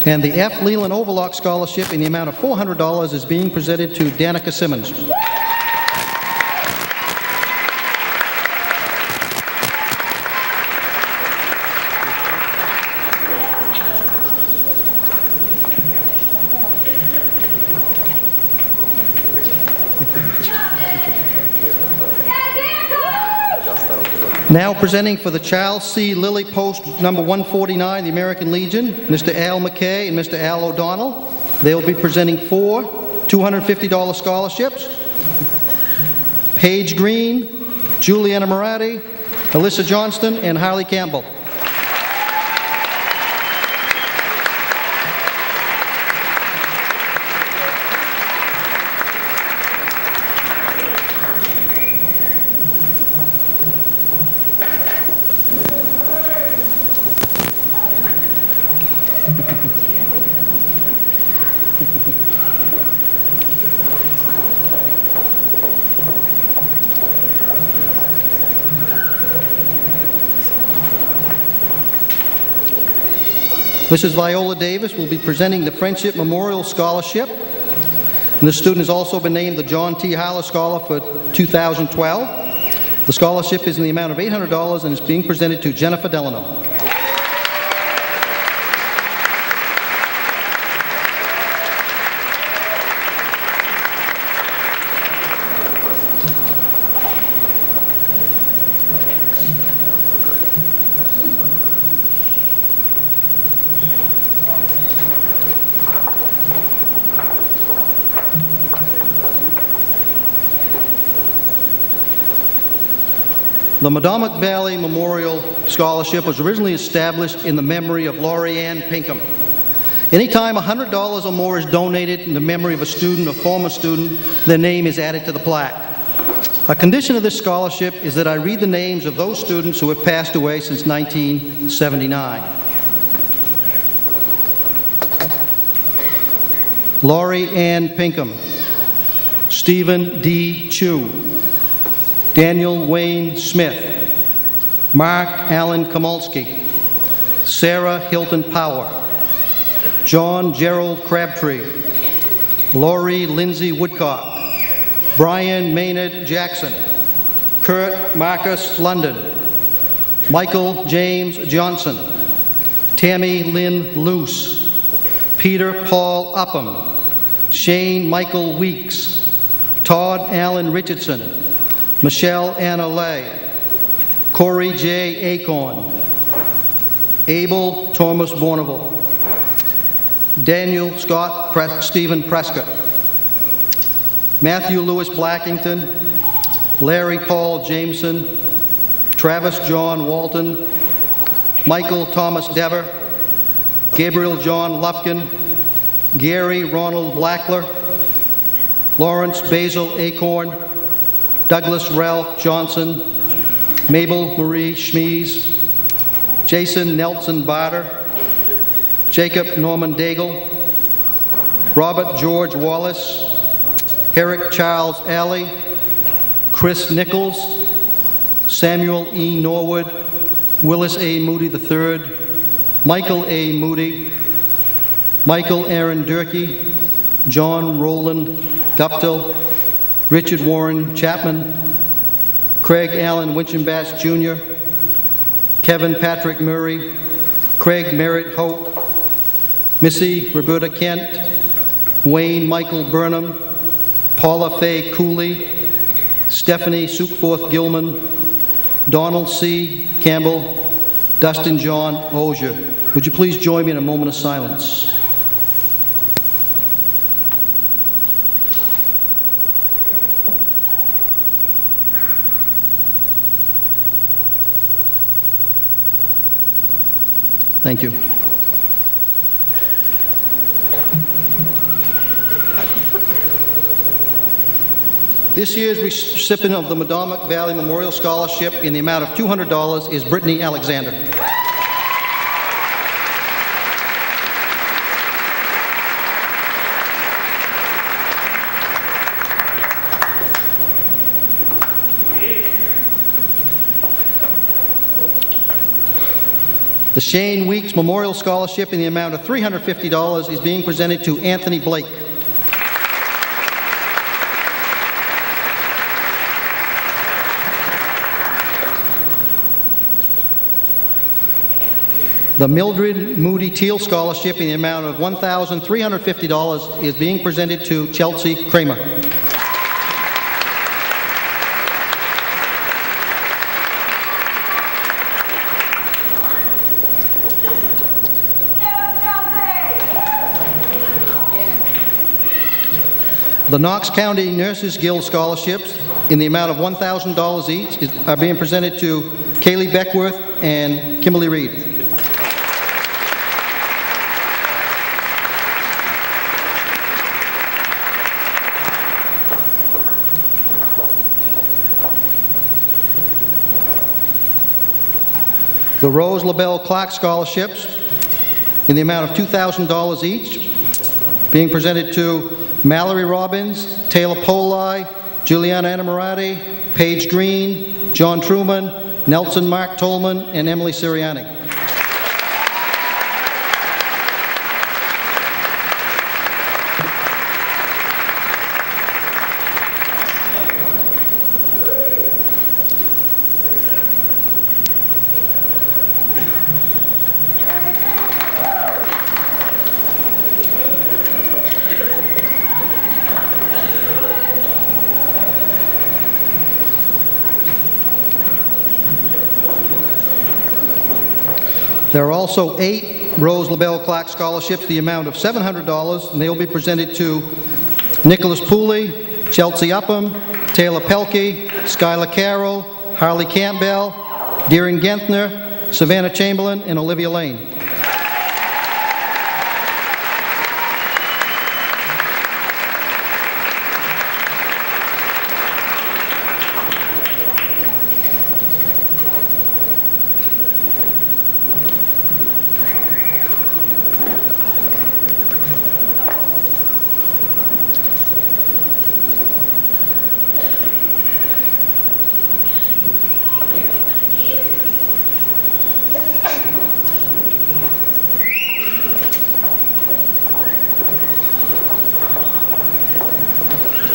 And the F. Leland Overlock Scholarship in the amount of $400 is being presented to Danica Simmons. Now presenting for the Charles C. Lilly Post number 149, the American Legion, Mr. Al McKay and Mr. Al O'Donnell. They will be presenting 4 $250 scholarships. Paige Green, Juliana Moratti, Alyssa Johnston, and Harley Campbell. Mrs. Viola Davis will be presenting the Friendship Memorial Scholarship. And this student has also been named the John T. Harler Scholar for 2012. The scholarship is in the amount of $800 and is being presented to Jennifer Delano. The Medomak Valley Memorial Scholarship was originally established in the memory of Laurie Ann Pinkham. Anytime $100 or more is donated in the memory of a student or former student, their name is added to the plaque. A condition of this scholarship is that I read the names of those students who have passed away since 1979. Laurie Ann Pinkham, Stephen D. Chu, Daniel Wayne Smith, Mark Allen Komolsky, Sarah Hilton Power, John Gerald Crabtree, Laurie Lindsay Woodcock, Brian Maynard Jackson, Kurt Marcus London, Michael James Johnson, Tammy Lynn Luce, Peter Paul Upham, Shane Michael Weeks, Todd Allen Richardson, Michelle Anna Lay, Corey J. Acorn, Abel Thomas Bourneville, Daniel Scott Stephen Prescott, Matthew Lewis Blackington, Larry Paul Jameson, Travis John Walton, Michael Thomas Dever, Gabriel John Lufkin, Gary Ronald Blackler, Lawrence Basil Acorn, Douglas Ralph Johnson, Mabel Marie Schmies, Jason Nelson Barter, Jacob Norman Daigle, Robert George Wallace, Eric Charles Alley, Chris Nichols, Samuel E. Norwood, Willis A. Moody III, Michael A. Moody, Michael Aaron Durkee, John Roland Guptill, Richard Warren Chapman, Craig Allen Winchenbass Jr., Kevin Patrick Murray, Craig Merritt Hope, Missy Roberta Kent, Wayne Michael Burnham, Paula Faye Cooley, Stephanie Sukeforth Gilman, Donald C. Campbell, Dustin John Ozier. Would you please join me in a moment of silence? Thank you. This year's recipient of the Medomak Valley Memorial Scholarship in the amount of $200 is Brittany Alexander. The Shane Weeks Memorial Scholarship in the amount of $350 is being presented to Anthony Blake. The Mildred Moody Teal Scholarship in the amount of $1,350 is being presented to Chelsea Kramer. The Knox County Nurses Guild Scholarships in the amount of $1,000 each are being presented to Kaylee Beckworth and Kimberly Reed. The Rose LaBelle Clark Scholarships in the amount of $2,000 each, being presented to Mallory Robbins, Taylor Poli, Juliana Anamorati, Paige Green, John Truman, Nelson Mark Tolman, and Emily Sirianni. There are also 8 Rose LaBelle Clark Scholarships, the amount of $700, and they will be presented to Nicholas Pooley, Chelsea Upham, Taylor Pelkey, Skylar Carroll, Harley Campbell, Deering Genthner, Savannah Chamberlain, and Olivia Lane.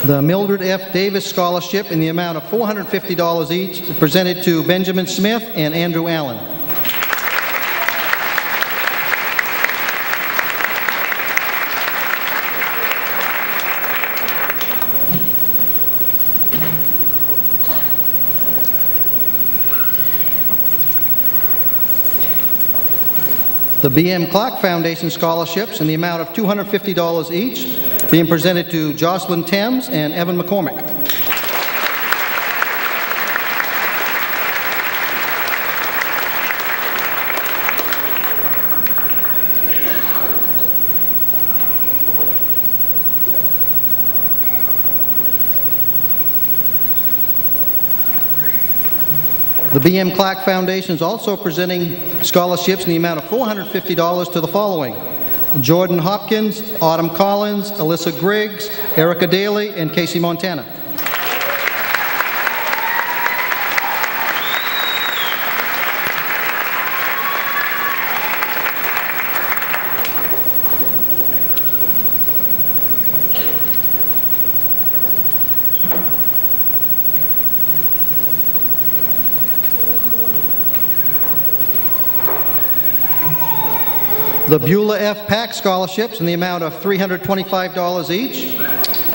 The Mildred F. Davis Scholarship in the amount of $450 each is presented to Benjamin Smith and Andrew Allen. The B.M. Clark Foundation Scholarships in the amount of $250 each, being presented to Jocelyn Thames and Evan McCormick. The B.M. Clark Foundation is also presenting scholarships in the amount of $450 to the following: Jordan Hopkins, Autumn Collins, Alyssa Griggs, Erica Daly, and Casey Montana. The Beulah F. Pack Scholarships in the amount of $325 each,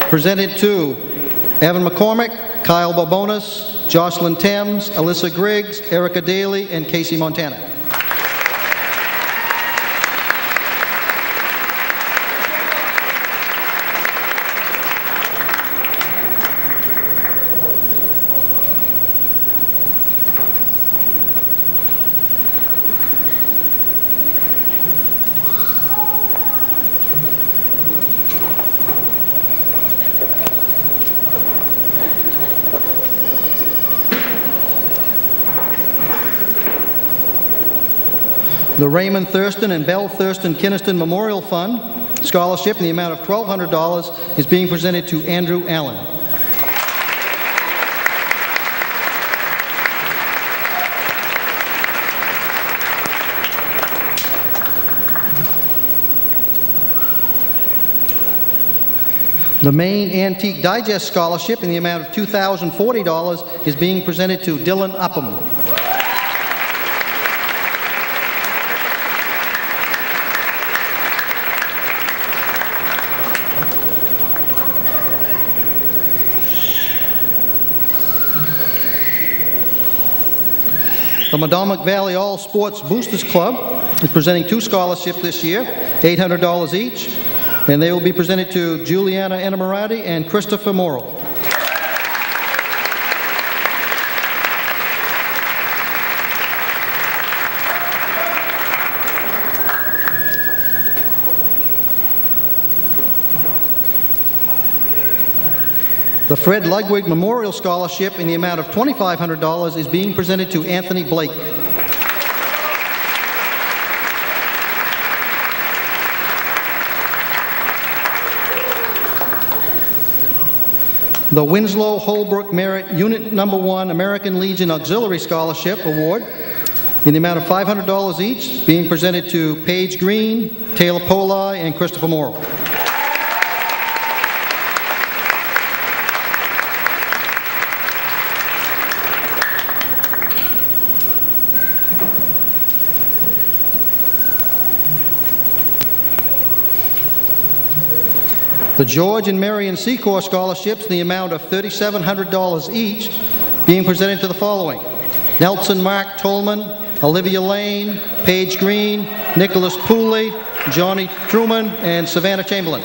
presented to Evan McCormick, Kyle Barbonas, Jocelyn Thames, Alyssa Griggs, Erica Daly, and Casey Montana. The Raymond Thurston and Belle Thurston Kinniston Memorial Fund Scholarship in the amount of $1,200 is being presented to Andrew Allen. The Maine Antique Digest Scholarship in the amount of $2,040 is being presented to Dylan Upham. The Medomak Valley All Sports Boosters Club is presenting two scholarships this year, $800 each, and they will be presented to Juliana Enamorati and Christopher Morrill. The Fred Ludwig Memorial Scholarship in the amount of $2,500 is being presented to Anthony Blake. The Winslow Holbrook Merit Unit No. 1 American Legion Auxiliary Scholarship Award in the amount of $500 each, being presented to Paige Green, Taylor Poli, and Christopher Morrill. The George and Marion Secor Scholarships in the amount of $3,700 each, being presented to the following: Nelson Mark Tolman, Olivia Lane, Paige Green, Nicholas Pooley, Johnny Truman, and Savannah Chamberlain.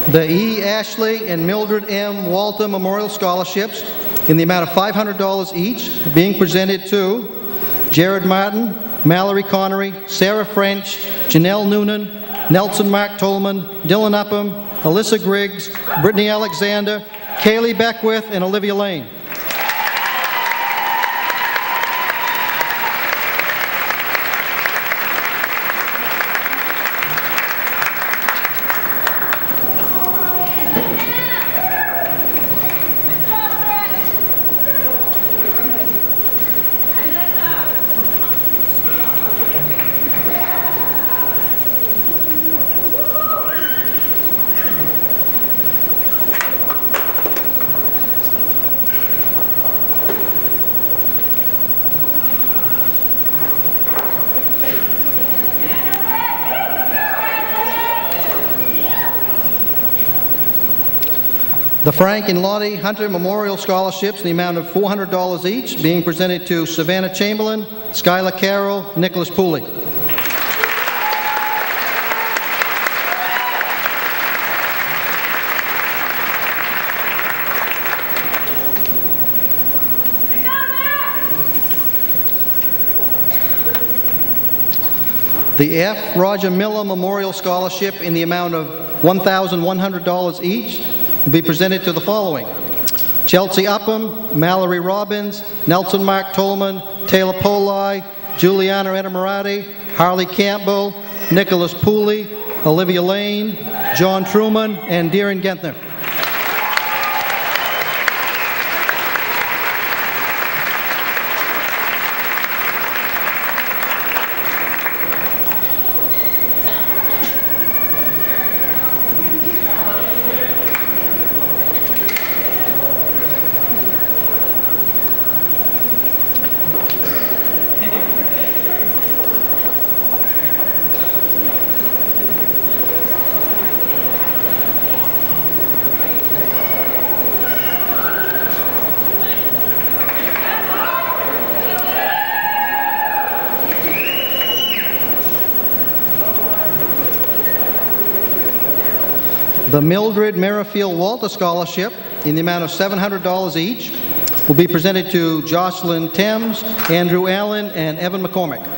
The E. Ashley and Mildred M. Walter Memorial Scholarships in the amount of $500 each, being presented to Jared Martin, Mallory Connery, Sarah French, Janelle Noonan, Nelson Mark Tolman, Dylan Upham, Alyssa Griggs, Brittany Alexander, Kaylee Beckwith, and Olivia Lane. The Frank and Lottie Hunter Memorial Scholarships in the amount of $400 each, being presented to Savannah Chamberlain, Skylar Carroll, Nicholas Pooley. The F. Roger Miller Memorial Scholarship in the amount of $1,100 each will be presented to the following: Chelsea Upham, Mallory Robbins, Nelson Mark Tolman, Taylor Poli, Juliana Edamarati, Harley Campbell, Nicholas Pooley, Olivia Lane, John Truman, and Deeran Gentner. The Mildred Merrifield Walter Scholarship in the amount of $700 each will be presented to Jocelyn Thames, Andrew Allen, and Evan McCormick.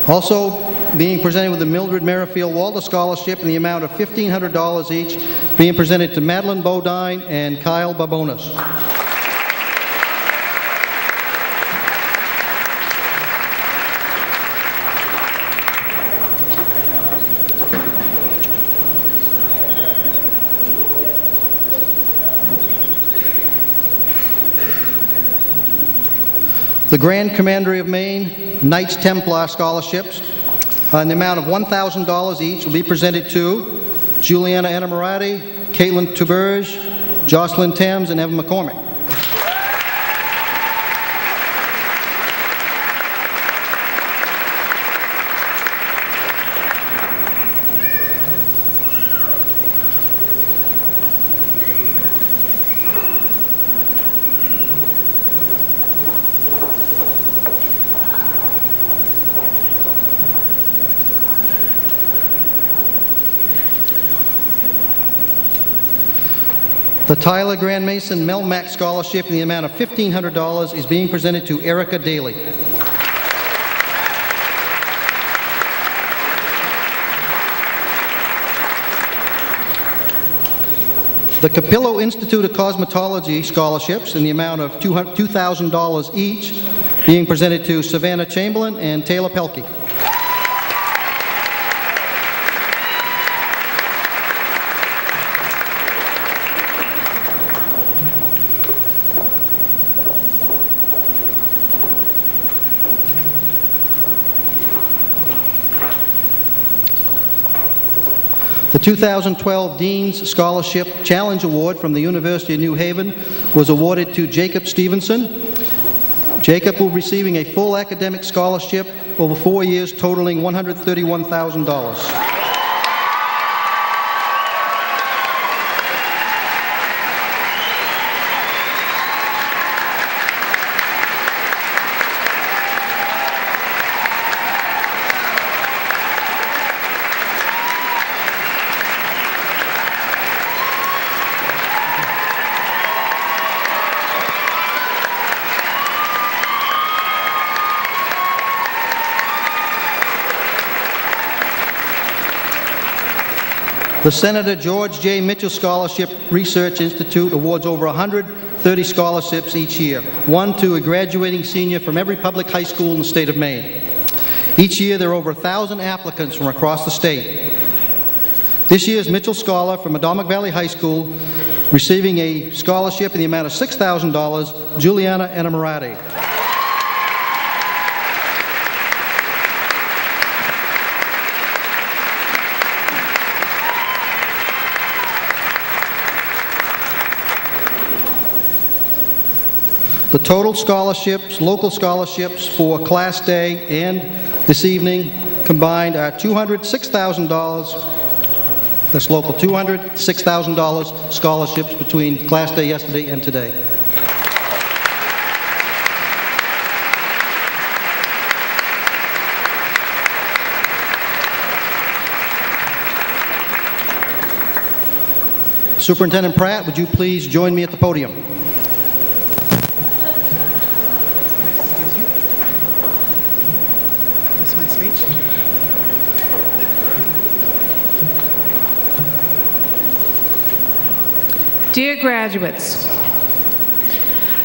Also being presented with the Mildred Merrifield Walter Scholarship in the amount of $1,500 each, being presented to Madeline Bodine and Kyle Barbonas. The Grand Commandery of Maine Knights Templar Scholarships in the amount of $1,000 each will be presented to Juliana Edamarati, Caitlin Tuberge, Jocelyn Thames, and Evan McCormick. The Tyler Grand Mason Medomak Scholarship in the amount of $1,500 is being presented to Erica Daly. The Capillo Institute of Cosmetology Scholarships in the amount of $2,000 each, being presented to Savannah Chamberlain and Taylor Pelkey. The 2012 Dean's Scholarship Challenge Award from the University of New Haven was awarded to Jacob Stevenson, Jacob will be receiving a full academic scholarship over 4 years totaling $131,000. The Senator George J. Mitchell Scholarship Research Institute awards over 130 scholarships each year, one to a graduating senior from every public high school in the state of Maine. Each year, there are over 1,000 applicants from across the state. This year's Mitchell Scholar from Medomak Valley High School, receiving a scholarship in the amount of $6,000, Juliana Enamorati. The total scholarships, local scholarships for Class Day and this evening combined are $206,000. That's local, $206,000 scholarships between Class Day yesterday and today. Superintendent Pratt, would you please join me at the podium? My speech. Dear graduates,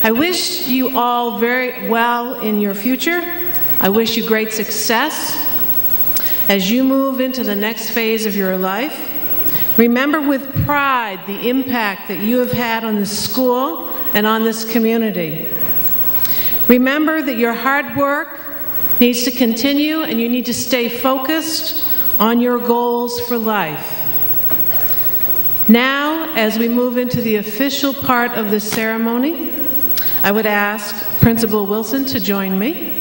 I wish you all very well in your future. I wish you great success as you move into the next phase of your life. Remember with pride the impact that you have had on this school and on this community. Remember that your hard work needs to continue, and you need to stay focused on your goals for life. Now, as we move into the official part of this ceremony, I would ask Principal Wilson to join me.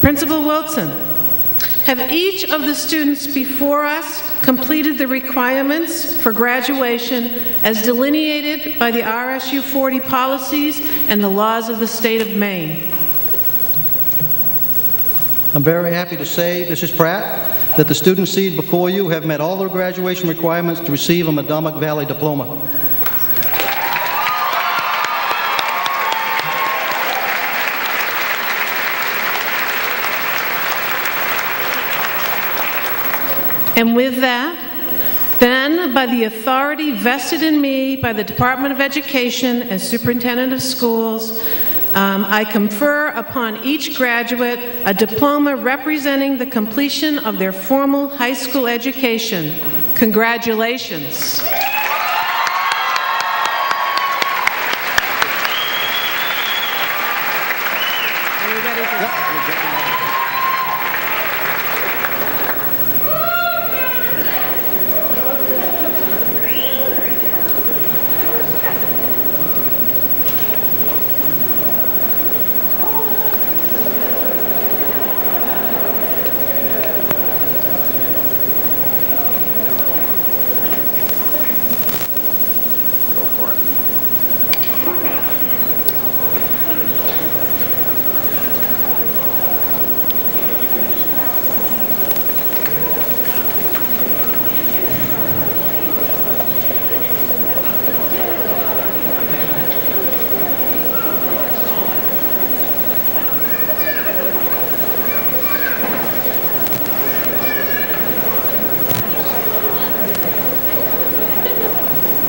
Principal Wilson, have each of the students before us completed the requirements for graduation as delineated by the RSU 40 policies and the laws of the state of Maine? I'm very happy to say, Mrs. Pratt, that the students seated before you have met all the graduation requirements to receive a Medomak Valley diploma. And with that, then, by the authority vested in me by the Department of Education as Superintendent of Schools, I confer upon each graduate a diploma representing the completion of their formal high school education. Congratulations. Are we ready for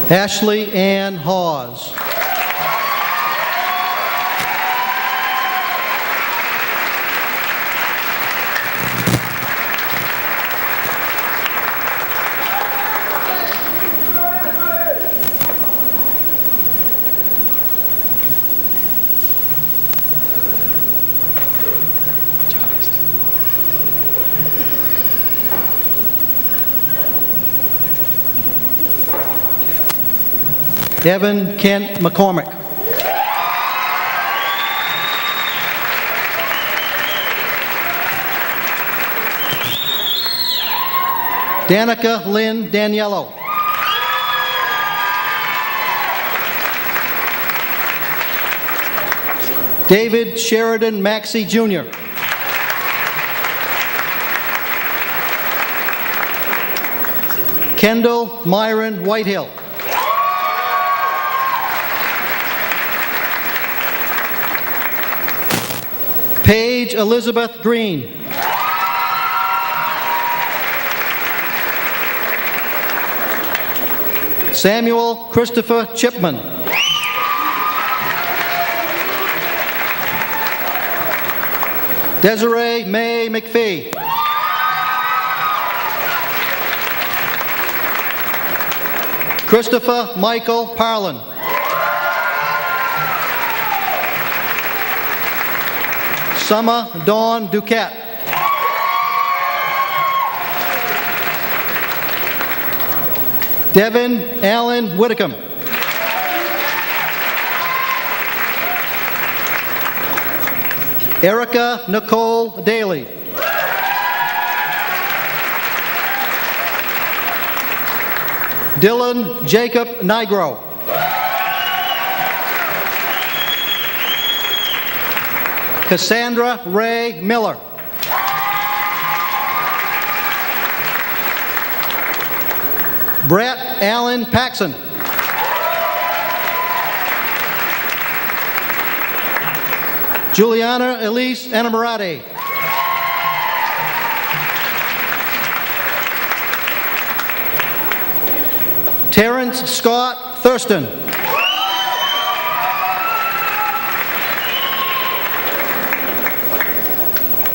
Ashley Ann Hawes. Evan Kent McCormick. Danica Lynn Daniello. David Sheridan Maxey Jr. Kendall Myron Whitehill. Paige Elizabeth Green. Samuel Christopher Chipman. Desiree May McPhee. Christopher Michael Parlin. Summer Dawn Duquette. Devin Allen Whitcomb. Erica Nicole Daly. Dylan Jacob Nigro. Cassandra Ray Miller. Brett Allen Paxson. Juliana Elise Enamorati. Terrence Scott Thurston.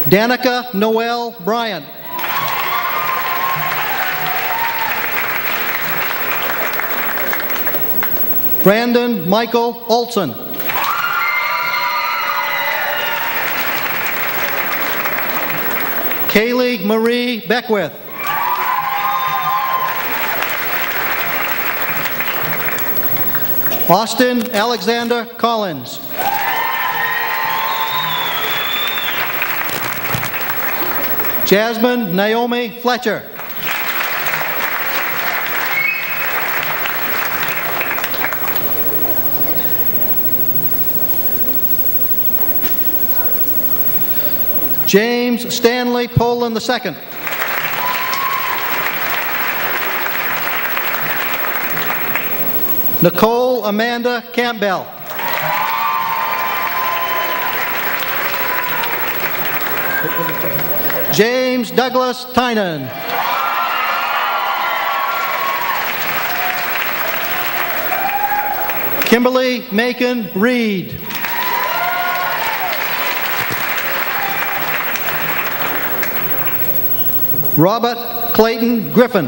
Danica Noel Bryant. Brandon Michael Olson. Kaylee Marie Beckwith. Austin Alexander Collins. Jasmine Naomi Fletcher. James Stanley Poland II. Nicole Amanda Campbell. James Douglas Tynan. Kimberly Macon Reed. Robert Clayton Griffin.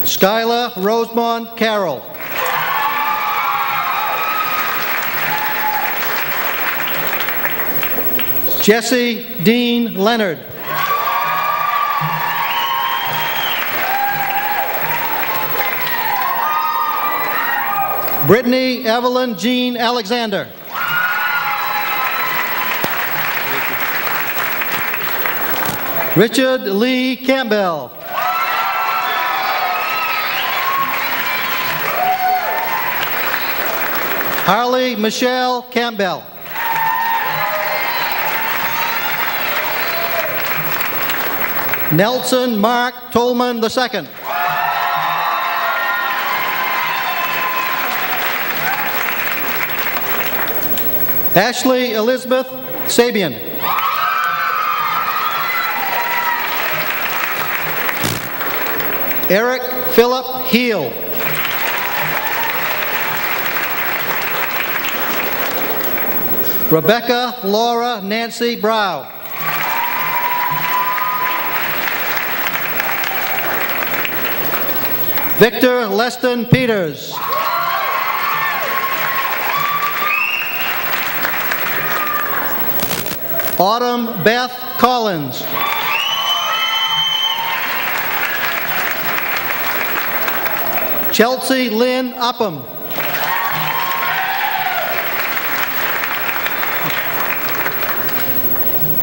Skylar Rosemont Carroll. Jesse Dean Leonard. Brittany Evelyn Jean Alexander. Richard Lee Campbell. Harley Michelle Campbell. Nelson Mark Tolman II. Ashley Elizabeth Sabian. Eric Philip Heel. Rebecca Laura Nancy Brow. Victor Leston Peters. Autumn Beth Collins. Chelsea Lynn Upham.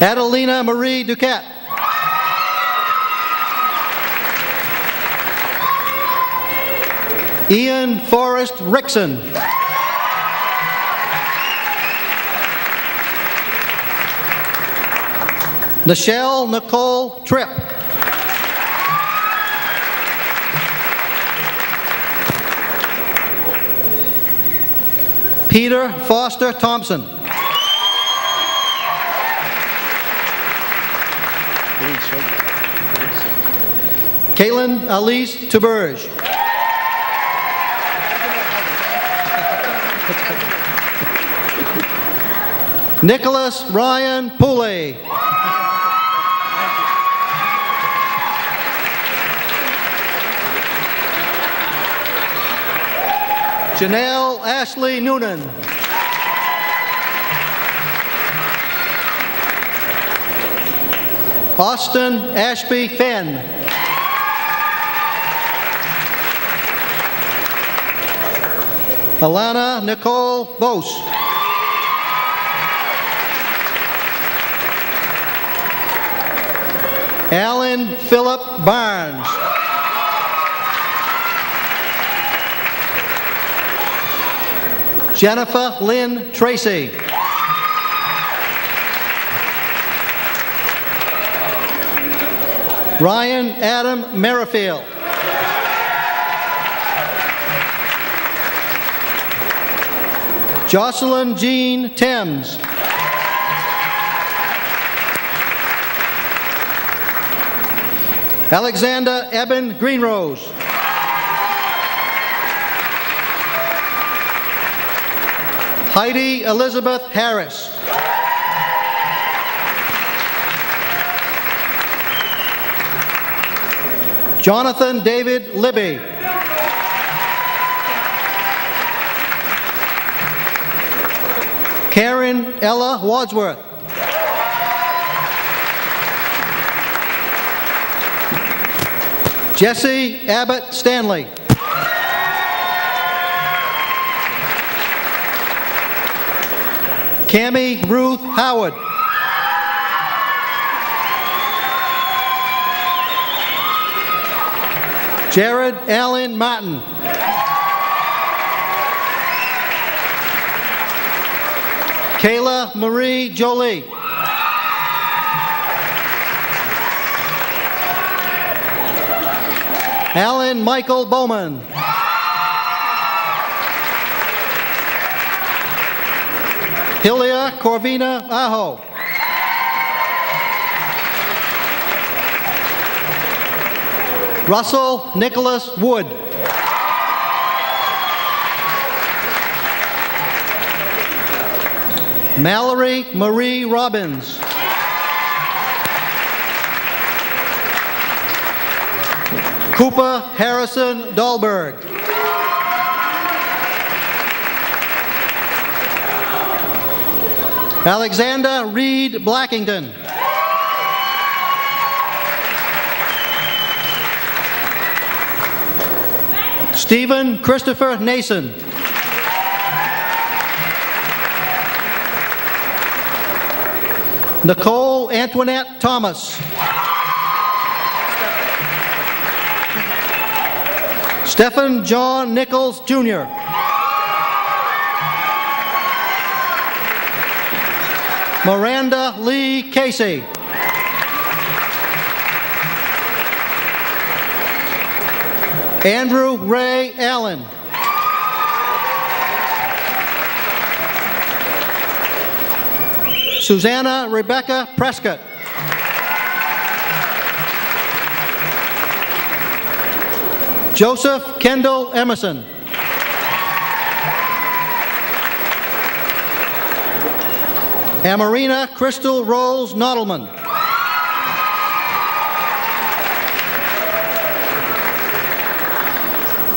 Adelina Marie Duquette. Ian Forrest Rickson. Nichelle Nicole Tripp. Peter Foster Thompson. Caitlin Elise Tuberge. Nicholas Ryan Pooley. Janelle Ashley Noonan. Austin Ashby Fenn. Alana Nicole Vos. Alan Philip Barnes. Jennifer Lynn Tracy. Ryan Adam Merrifield. Jocelyn Jean Thames. Alexander Eben Greenrose. Heidi Elizabeth Harris. Jonathan David Libby. Karen Ella Wadsworth. Jesse Abbott Stanley. Cammie Ruth Howard. Jared Allen Martin. Kayla Marie Jolie. Alan Michael Bowman. Hilia Corvina Aho. Russell Nicholas Wood. Mallory Marie Robbins. Cooper Harrison Dahlberg. Alexander Reed Blackington. Stephen Christopher Nason. Nicole Antoinette Thomas. Stephen John Nichols, Jr. Miranda Lee Casey. Andrew Ray Allen. Susanna Rebecca Prescott. Joseph Kendall Emerson. Amarina Crystal Rose Nodelman.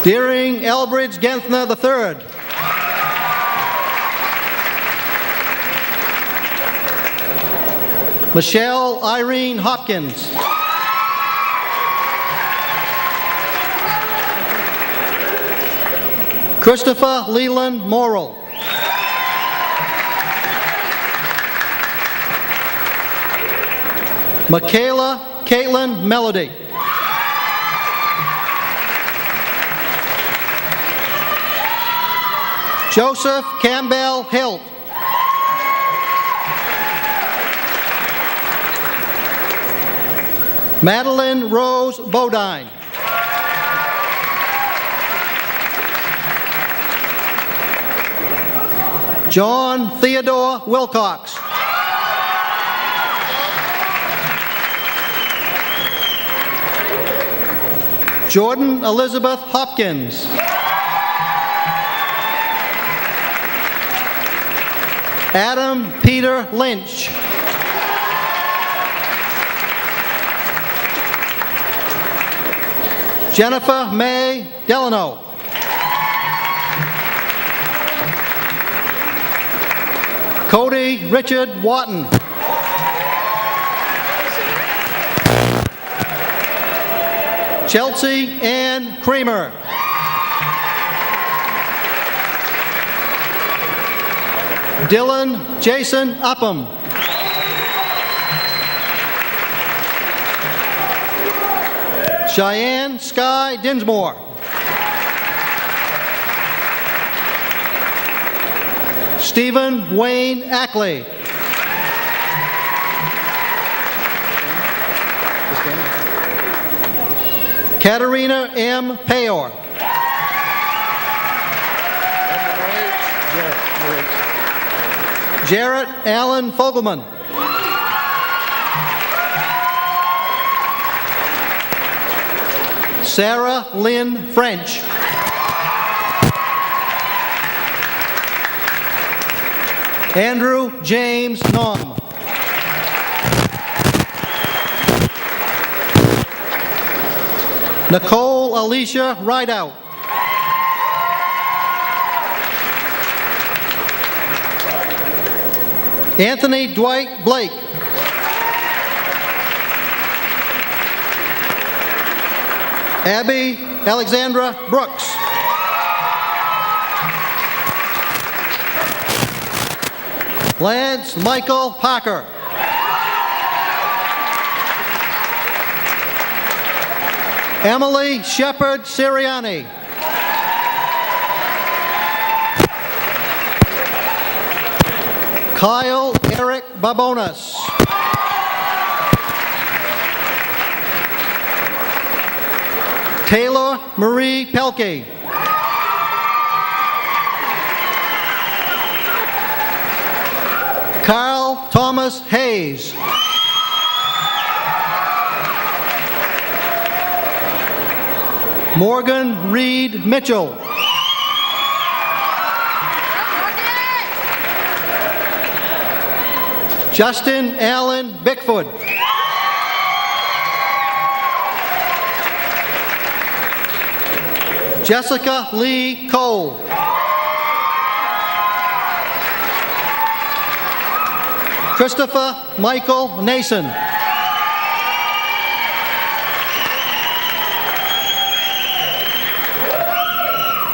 Deering Elbridge Genthner III. Michelle Irene Hopkins. Christopher Leland Morrill. Michaela Caitlin Melody. Joseph Campbell Hilt. Madeline Rose Bodine. John Theodore Wilcox. Jordan Elizabeth Hopkins. Adam Peter Lynch. Jennifer May Delano. Cody Richard Watton. Chelsea Ann Creamer. Dylan Jason Upham. Cheyenne Sky Dinsmore. Stephen Wayne Ackley. Katerina M. Payor. Jarrett Allen Fogelman. Sarah Lynn French. Andrew James Nom. Nicole Alicia Rideout. Anthony Dwight Blake. Abby Alexandra Brooks. Lance Michael Parker. Emily Shepard Siriani. Kyle Eric Babonas. Taylor Marie Pelkey. Carl Thomas Hayes. Morgan Reed Mitchell. Justin Allen Bickford. Jessica Lee Cole. Christopher Michael Nason.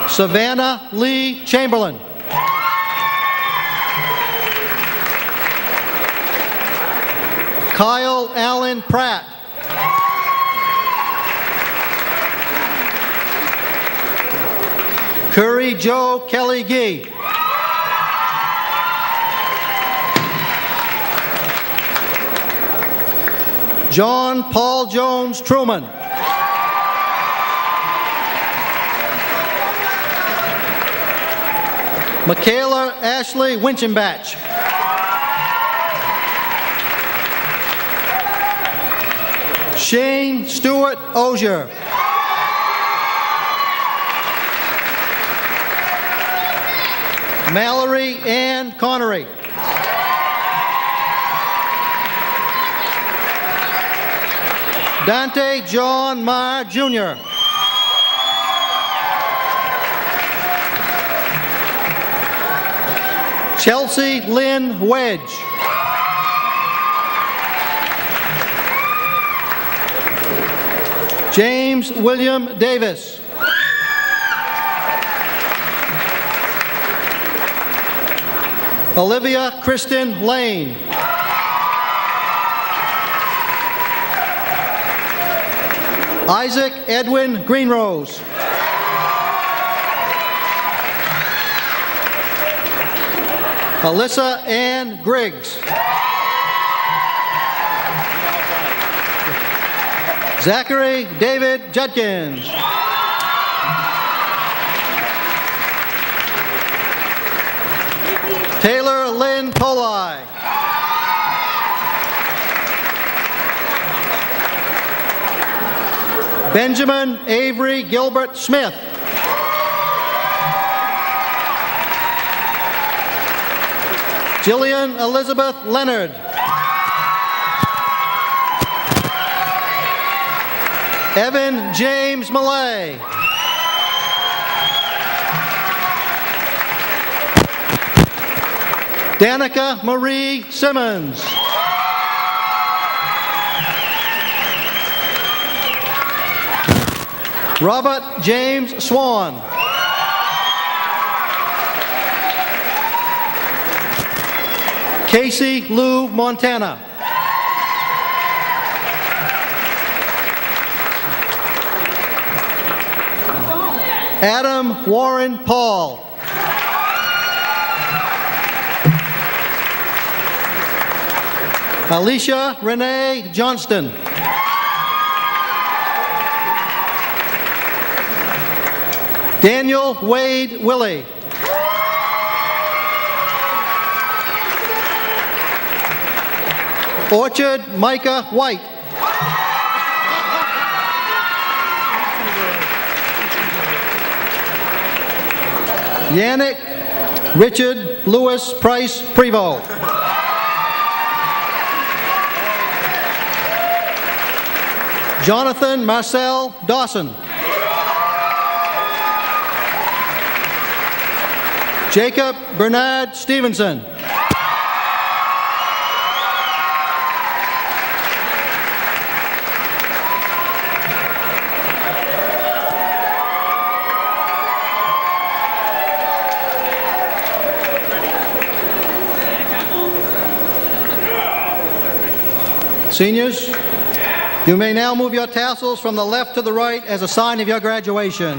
Savannah Lee Chamberlain. Kyle Allen Pratt. Curry Joe Kelly Gee. John Paul Jones Truman. Michaela Ashley Winchenbach. Shane Stewart Ozier. Mallory Ann Connery. Dante John Marr Jr. Chelsea Lynn Wedge. James William Davis. Olivia Kristen Lane. Isaac Edwin Greenrose. Alyssa Ann Griggs. Zachary David Judkins. Taylor Lynn Tolai. Benjamin Avery Gilbert Smith. Jillian Elizabeth Leonard. Evan James Millay. Danica Marie Simmons. Robert James Swan. Casey Lou Montana. Adam Warren Paul. Alicia Renee Johnston. Daniel Wade Willie. Orchard Micah White. Yannick Richard Lewis Price Prevost. Jonathan Marcel Dawson. Jacob Bernard Stevenson. Seniors, you may now move your tassels from the left to the right as a sign of your graduation.